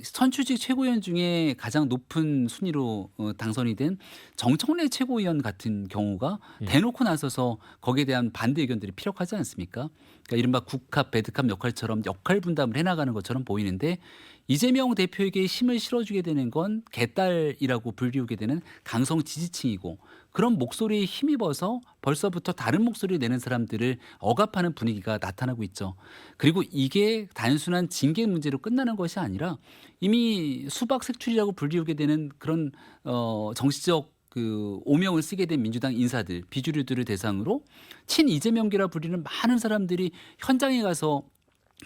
선출직 최고위원 중에 가장 높은 순위로 당선이 된 정청래 최고위원 같은 경우가 대놓고 나서서 거기에 대한 반대 의견들이 피력하지 않습니까? 그러니까 이른바 국합, 배드캅 역할처럼 역할 분담을 해나가는 것처럼 보이는데 이재명 대표에게 힘을 실어주게 되는 건 개딸이라고 불리우게 되는 강성 지지층이고 그런 목소리에 힘입어서 벌써부터 다른 목소리를 내는 사람들을 억압하는 분위기가 나타나고 있죠. 그리고 이게 단순한 징계 문제로 끝나는 것이 아니라 이미 수박 색출이라고 불리우게 되는 그런 정치적 그 오명을 쓰게 된 민주당 인사들, 비주류들을 대상으로 친 이재명계라 불리는 많은 사람들이 현장에 가서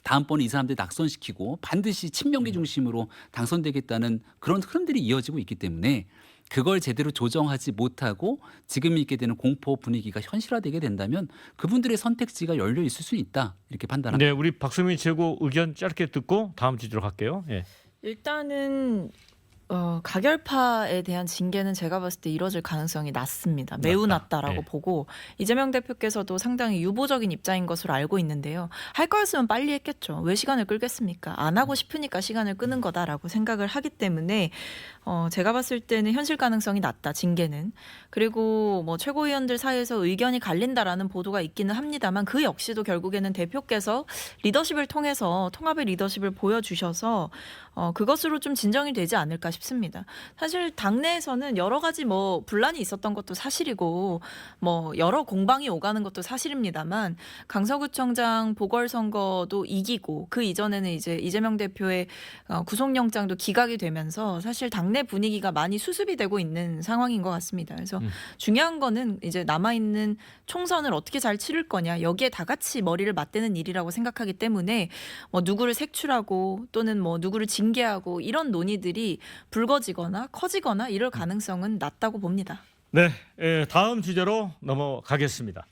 다음번에 이 사람들 낙선시키고 반드시 친명계 중심으로 당선되겠다는 그런 흐름들이 이어지고 있기 때문에 그걸 제대로 조정하지 못하고 지금 있게 되는 공포 분위기가 현실화되게 된다면 그분들의 선택지가 열려 있을 수 있다 이렇게 판단합니다. 네, 우리 박수민 최고 의견 짧게 듣고 다음 주제로 갈게요. 예. 일단은 가결파에 대한 징계는 제가 봤을 때 이뤄질 가능성이 낮습니다. 매우 낮다. 낮다라고 네. 보고 이재명 대표께서도 상당히 유보적인 입장인 것으로 알고 있는데요. 할 거였으면 빨리 했겠죠. 왜 시간을 끌겠습니까? 안 하고 싶으니까 시간을 끄는 거다라고 생각을 하기 때문에 제가 봤을 때는 현실 가능성이 낮다. 징계는. 그리고 뭐 최고위원들 사이에서 의견이 갈린다라는 보도가 있기는 합니다만 그 역시도 결국에는 대표께서 리더십을 통해서 통합의 리더십을 보여주셔서 그것으로 좀 진정이 되지 않을까 싶습니다. 사실 당내에서는 여러 가지 뭐 분란이 있었던 것도 사실이고 뭐 여러 공방이 오가는 것도 사실입니다만 강서구청장 보궐선거도 이기고 그 이전에는 이제 이재명 대표의 구속영장도 기각이 되면서 사실 당내 분위기가 많이 수습이 되고 있는 상황인 것 같습니다. 그래서 중요한 거는 이제 남아있는 총선을 어떻게 잘 치를 거냐 여기에 다 같이 머리를 맞대는 일이라고 생각하기 때문에 뭐 누구를 색출하고 또는 뭐 누구를 징계하고 이런 논의들이 불거지거나 커지거나 이럴 가능성은 낮다고 봅니다. 네, 다음 주제로 넘어가겠습니다.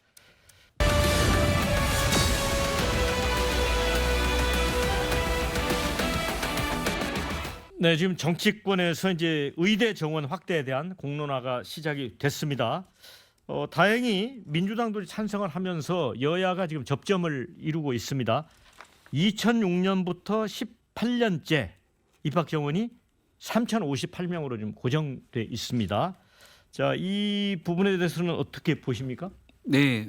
네, 지금 정치권에서 이제 의대 정원 확대에 대한 공론화가 시작이 됐습니다. 다행히 민주당도 찬성을 하면서 여야가 지금 접점을 이루고 있습니다. 2006년부터 18년째 입학 정원이 3,058명으로 지금 고정돼 있습니다. 자, 이 부분에 대해서는 어떻게 보십니까? 네,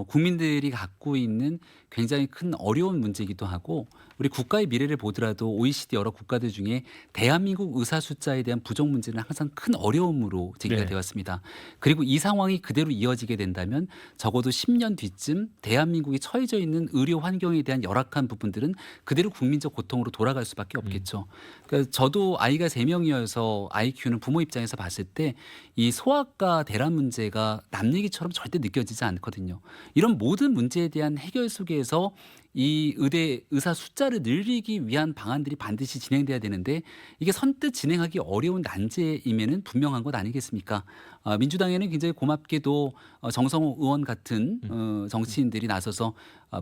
국민들이 갖고 있는 굉장히 큰 어려운 문제이기도 하고 우리 국가의 미래를 보더라도 OECD 여러 국가들 중에 대한민국 의사 숫자에 대한 부족 문제는 항상 큰 어려움으로 제기가 네. 되었습니다. 그리고 이 상황이 그대로 이어지게 된다면 적어도 10년 뒤쯤 대한민국이 처해져 있는 의료 환경에 대한 열악한 부분들은 그대로 국민적 고통으로 돌아갈 수밖에 없겠죠. 그러니까 저도 아이가 3명이어서 아이 키우는 부모 입장에서 봤을 때 이 소아과 대란 문제가 남 얘기처럼 절대 느껴지지 않거든요. 이런 모든 문제에 대한 해결 속에서 이 의사 숫자를 늘리기 위한 방안들이 반드시 진행돼야 되는데 이게 선뜻 진행하기 어려운 난제임에는 분명한 것 아니겠습니까? 민주당에는 굉장히 고맙게도 정성호 의원 같은 정치인들이 나서서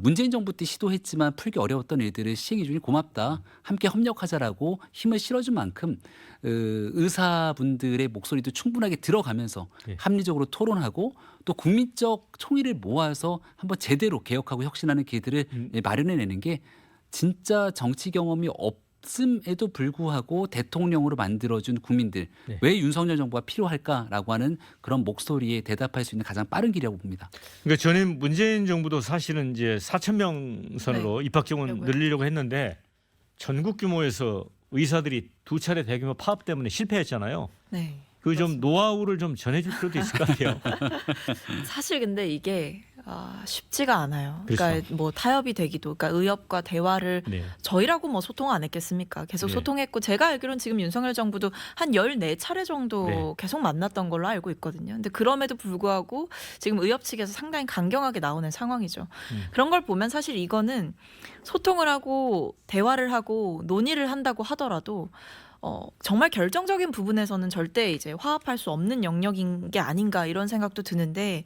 문재인 정부 때 시도했지만 풀기 어려웠던 일들을 시행해 주니 고맙다. 함께 협력하자라고 힘을 실어준 만큼 의사분들의 목소리도 충분하게 들어가면서 예. 합리적으로 토론하고 또 국민적 총의를 모아서 한번 제대로 개혁하고 혁신하는 기회들을 마련해내는 게 진짜 정치 경험이 없음에도 불구하고 대통령으로 만들어준 국민들 네. 왜 윤석열 정부가 필요할까라고 하는 그런 목소리에 대답할 수 있는 가장 빠른 길이라고 봅니다. 그러니까 전에 문재인 정부도 사실은 이제 4천 명 선으로 입학 지원 그러려고요. 늘리려고 했는데 전국 규모에서 의사들이 두 차례 대규모 파업 때문에 실패했잖아요. 네. 그 좀 노하우를 좀 전해줄 필요도 있을 것 같아요. 사실 근데 이게 쉽지가 않아요. 그러니까 그렇죠. 뭐 타협이 되기도, 그러니까 의협과 대화를 네. 저희라고 뭐 소통 안 했겠습니까? 계속 네. 소통했고 제가 알기로는 지금 윤석열 정부도 한 14차례 정도 네. 계속 만났던 걸로 알고 있거든요. 근데 그럼에도 불구하고 지금 의협 측에서 상당히 강경하게 나오는 상황이죠. 그런 걸 보면 사실 이거는 소통을 하고 대화를 하고 논의를 한다고 하더라도 정말 결정적인 부분에서는 절대 이제 화합할 수 없는 영역인 게 아닌가 이런 생각도 드는데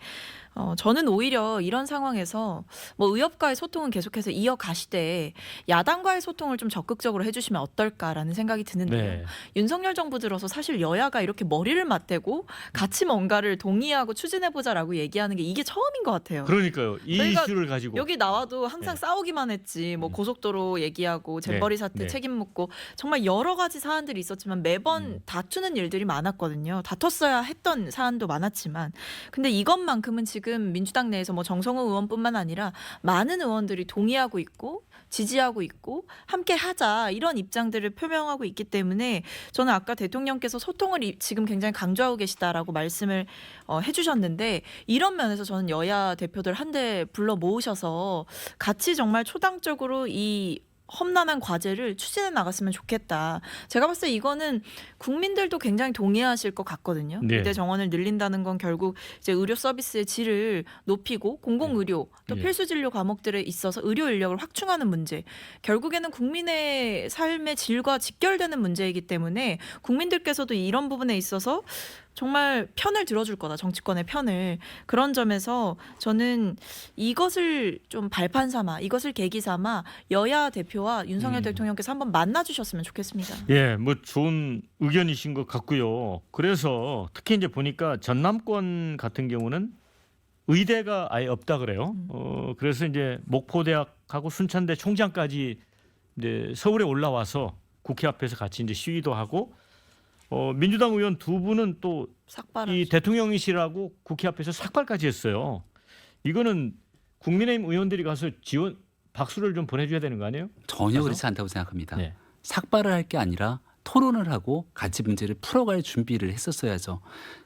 저는 오히려 이런 상황에서 뭐 의협과의 소통은 계속해서 이어가시되 야당과의 소통을 좀 적극적으로 해주시면 어떨까라는 생각이 드는데요. 네. 윤석열 정부 들어서 사실 여야가 이렇게 머리를 맞대고 같이 뭔가를 동의하고 추진해보자라고 얘기하는 게 이게 처음인 것 같아요. 그러니까 이 저희가 이슈를 가지고 여기 나와도 항상 네. 싸우기만 했지 뭐 고속도로 얘기하고 잼버리 사태 네. 책임 묻고 정말 여러 가지 사안들이 있었지만 매번 다투는 일들이 많았거든요. 다퉜어야 했던 사안도 많았지만 근데 이것만큼은 지금 민주당 내에서 뭐 정성호 의원뿐만 아니라 많은 의원들이 동의하고 있고 지지하고 있고 함께 하자 이런 입장들을 표명하고 있기 때문에 저는 아까 대통령께서 소통을 지금 굉장히 강조하고 계시다라고 말씀을 해주셨는데 이런 면에서 저는 여야 대표들 한데 불러 모으셔서 같이 정말 초당적으로 이 험난한 과제를 추진해 나갔으면 좋겠다. 제가 봤을 때 이거는 국민들도 굉장히 동의하실 것 같거든요. 네. 의대 정원을 늘린다는 건 결국 이제 의료 서비스의 질을 높이고 공공 의료 또 네. 필수 진료 과목들에 있어서 의료 인력을 확충하는 문제. 결국에는 국민의 삶의 질과 직결되는 문제이기 때문에 국민들께서도 이런 부분에 있어서 정말 편을 들어줄 거다. 정치권의 편을. 그런 점에서 저는 이것을 좀 발판 삼아 이것을 계기 삼아 여야 대표와 윤석열 대통령께서 한번 만나주셨으면 좋겠습니다. 예, 뭐 좋은 의견이신 것 같고요. 그래서 특히 이제 보니까 전남권 같은 경우는 의대가 아예 없다 그래요. 그래서 이제 목포대학하고 순천대 총장까지 이제 서울에 올라와서 국회 앞에서 같이 이제 시위도 하고 민주당 의원 두 분은 또 이 삭발하죠. 대통령이시라고 국회 앞에서 삭발까지 했어요. 이거는 국민의힘 의원들이 가서 지원 박수를 좀 보내줘야 되는 거 아니에요? 전혀 가서? 그렇지 않다고 생각합니다. 네. 삭발을 할 게 아니라 토론을 하고 같이 문제를 풀어갈 준비를 했었어야죠.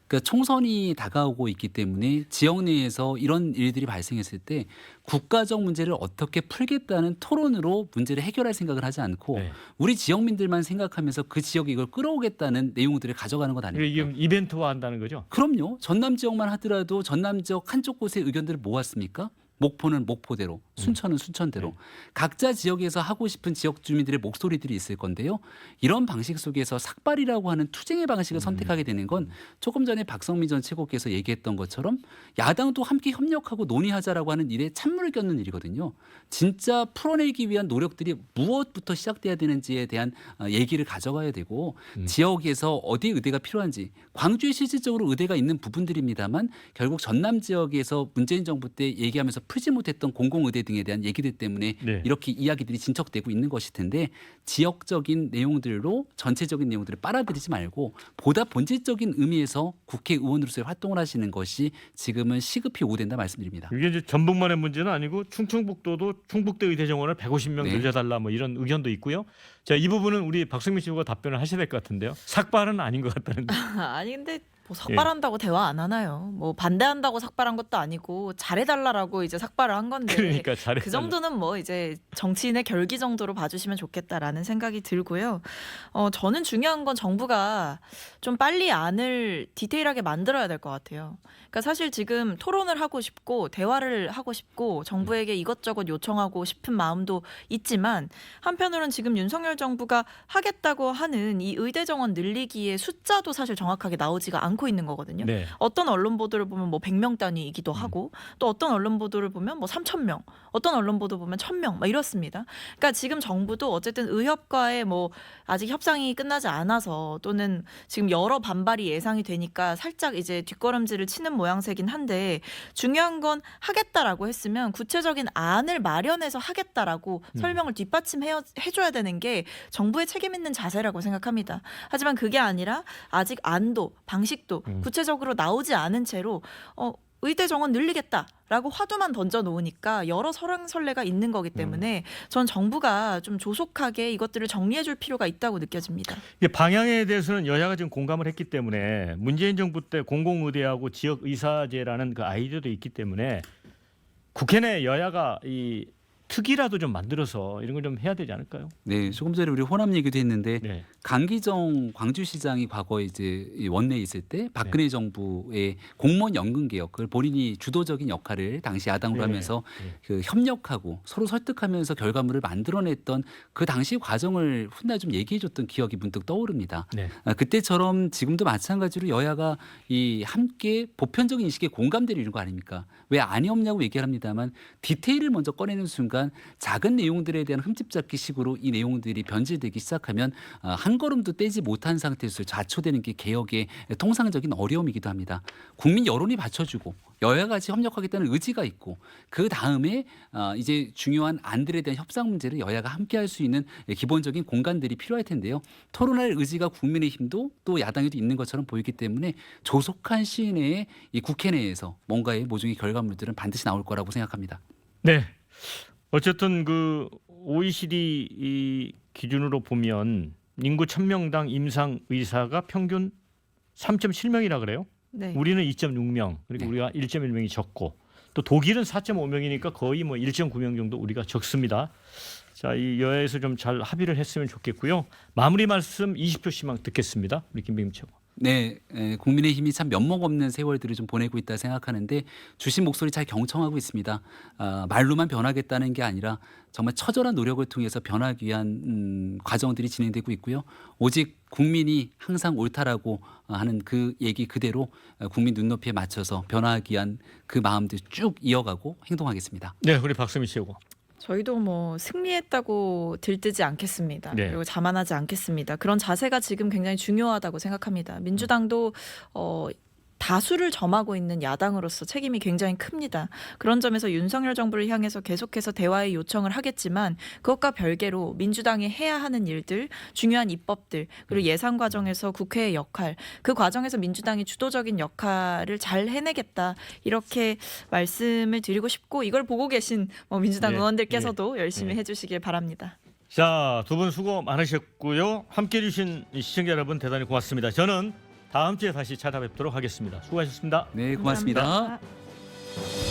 그러니까 총선이 다가오고 있기 때문에 지역 내에서 이런 일들이 발생했을 때 국가적 문제를 어떻게 풀겠다는 토론으로 문제를 해결할 생각을 하지 않고 네. 우리 지역민들만 생각하면서 그 지역에 이걸 끌어오겠다는 내용들을 가져가는 것 이게 아닙니까? 이벤트화 한다는 거죠. 그럼요. 전남 지역만 하더라도 전남 지역 한쪽 곳의 의견들을 모았습니까? 목포는 목포대로, 순천은 순천대로 각자 지역에서 하고 싶은 지역 주민들의 목소리들이 있을 건데요. 이런 방식 속에서 삭발이라고 하는 투쟁의 방식을 선택하게 되는 건 조금 전에 박성민 전 최고께서 얘기했던 것처럼 야당도 함께 협력하고 논의하자라고 하는 일에 찬물을 껴는 일이거든요. 진짜 풀어내기 위한 노력들이 무엇부터 시작돼야 되는지에 대한 얘기를 가져가야 되고 지역에서 어디 의대가 필요한지 광주에 실질적으로 의대가 있는 부분들입니다만 결국 전남 지역에서 문재인 정부 때 얘기하면서 풀지 못했던 공공의대 등에 대한 얘기들 때문에 네. 이렇게 이야기들이 진척되고 있는 것일 텐데 지역적인 내용들로 전체적인 내용들을 빨아들이지 말고 보다 본질적인 의미에서 국회의원으로서의 활동을 하시는 것이 지금은 시급히 요구된다 말씀드립니다. 이게 이제 전북만의 문제는 아니고 충청북도도 충북대 의대 정원을 150명 네. 늘려달라 뭐 이런 의견도 있고요. 자, 이 부분은 우리 박성민 씨가 답변을 하셔야 될 것 같은데요. 삭발은 아닌 것 같다는. 아니 근데 뭐 삭발한다고 대화 안 하나요? 뭐 반대한다고 삭발한 것도 아니고 잘해달라고 이제 삭발을 한 건데 그러니까 잘해. 그 정도는 뭐 이제 정치인의 결기 정도로 봐주시면 좋겠다라는 생각이 들고요. 저는 중요한 건 정부가 좀 빨리 안을 디테일하게 만들어야 될 것 같아요. 그러니까 사실 지금 토론을 하고 싶고 대화를 하고 싶고 정부에게 이것저것 요청하고 싶은 마음도 있지만 한편으로는 지금 윤석열 정부가 하겠다고 하는 이 의대 정원 늘리기의 숫자도 사실 정확하게 나오지가 않고 않고 있는 거거든요. 네. 어떤 언론 보도를 보면 뭐 100명 단위이기도 하고 또 어떤 언론 보도를 보면 뭐 3,000명, 어떤 언론 보도 보면 1,000명 막 이렇습니다. 그러니까 지금 정부도 어쨌든 의협과의 뭐 아직 협상이 끝나지 않아서 또는 지금 여러 반발이 예상이 되니까 살짝 이제 뒷걸음질을 치는 모양새긴 한데 중요한 건 하겠다라고 했으면 구체적인 안을 마련해서 하겠다라고 설명을 뒷받침해줘야 되는 게 정부의 책임 있는 자세라고 생각합니다. 하지만 그게 아니라 아직 안도 방식도 구체적으로 나오지 않은 채로 의대 정원 늘리겠다라고 화두만 던져 놓으니까 여러 설왕설래가 있는 거기 때문에 전 정부가 좀 조속하게 이것들을 정리해 줄 필요가 있다고 느껴집니다. 이게 방향에 대해서는 여야가 지금 공감을 했기 때문에 문재인 정부 때 공공의대하고 지역의사제라는 그 아이디어도 있기 때문에 국회 내 여야가 이 특이라도 좀 만들어서 이런 걸 좀 해야 되지 않을까요? 네, 조금 전에 우리 호남 얘기도 했는데 네. 강기정 광주시장이 과거에 이제 이 원내에 있을 때 박근혜 정부의 공무원 연금 개혁 그걸 본인이 주도적인 역할을 당시 야당으로 네. 하면서 네. 그 협력하고 서로 설득하면서 결과물을 만들어냈던 그 당시 과정을 훗날 좀 얘기해줬던 기억이 문득 떠오릅니다. 네. 그때처럼 지금도 마찬가지로 여야가 이 함께 보편적인 인식에 공감대를 이룬 거 아닙니까? 왜 안이 없냐고 얘기를 합니다만 디테일을 먼저 꺼내는 순간 작은 내용들에 대한 흠집 잡기 식으로 이 내용들이 변질되기 시작하면 한 걸음도 떼지 못한 상태에서 좌초되는 게 개혁의 통상적인 어려움이기도 합니다. 국민 여론이 받쳐주고 여야가 같이 협력하겠다는 의지가 있고 그 다음에 이제 중요한 안들에 대한 협상 문제를 여야가 함께 할 수 있는 기본적인 공간들이 필요할 텐데요. 토론할 의지가 국민의힘도 또 야당에도 있는 것처럼 보이기 때문에 조속한 시일 내에 이 국회 내에서 뭔가의 모종의 결과물들은 반드시 나올 거라고 생각합니다. 네. 어쨌든 그 OECD 이 기준으로 보면 인구 1,000명당 임상 의사가 평균 3.7명이라 그래요. 네. 우리는 2.6명 그리고 네. 우리가 1.1명이 적고 또 독일은 4.5명이니까 거의 뭐 1.9명 정도 우리가 적습니다. 자, 이 여야에서 좀 잘 합의를 했으면 좋겠고요. 마무리 말씀 20초씩만 듣겠습니다. 우리 김병임 최고. 네, 국민의힘이 참 면목 없는 세월들을 좀 보내고 있다 생각하는데 주신 목소리 잘 경청하고 있습니다. 말로만 변하겠다는 게 아니라 정말 처절한 노력을 통해서 변하기 위한 과정들이 진행되고 있고요. 오직 국민이 항상 옳다라고 하는 그 얘기 그대로 국민 눈높이에 맞춰서 변화하기 위한 그 마음들 쭉 이어가고 행동하겠습니다. 네, 우리 박수미 최고. 저희도 뭐 승리했다고 들뜨지 않겠습니다. 네. 그리고 자만하지 않겠습니다. 그런 자세가 지금 굉장히 중요하다고 생각합니다. 민주당도 다수를 점하고 있는 야당으로서 책임이 굉장히 큽니다. 그런 점에서 윤석열 정부를 향해서 계속해서 대화의 요청을 하겠지만 그것과 별개로 민주당이 해야 하는 일들, 중요한 입법들, 그리고 예산 과정에서 국회의 역할, 그 과정에서 민주당이 주도적인 역할을 잘 해내겠다 이렇게 말씀을 드리고 싶고 이걸 보고 계신 민주당 네. 의원들께서도 열심히 네. 해주시길 바랍니다. 자, 두 분 수고 많으셨고요. 함께해 주신 시청자 여러분 대단히 고맙습니다. 저는 다음 주에 다시 찾아뵙도록 하겠습니다. 수고하셨습니다. 네, 고맙습니다. 감사합니다.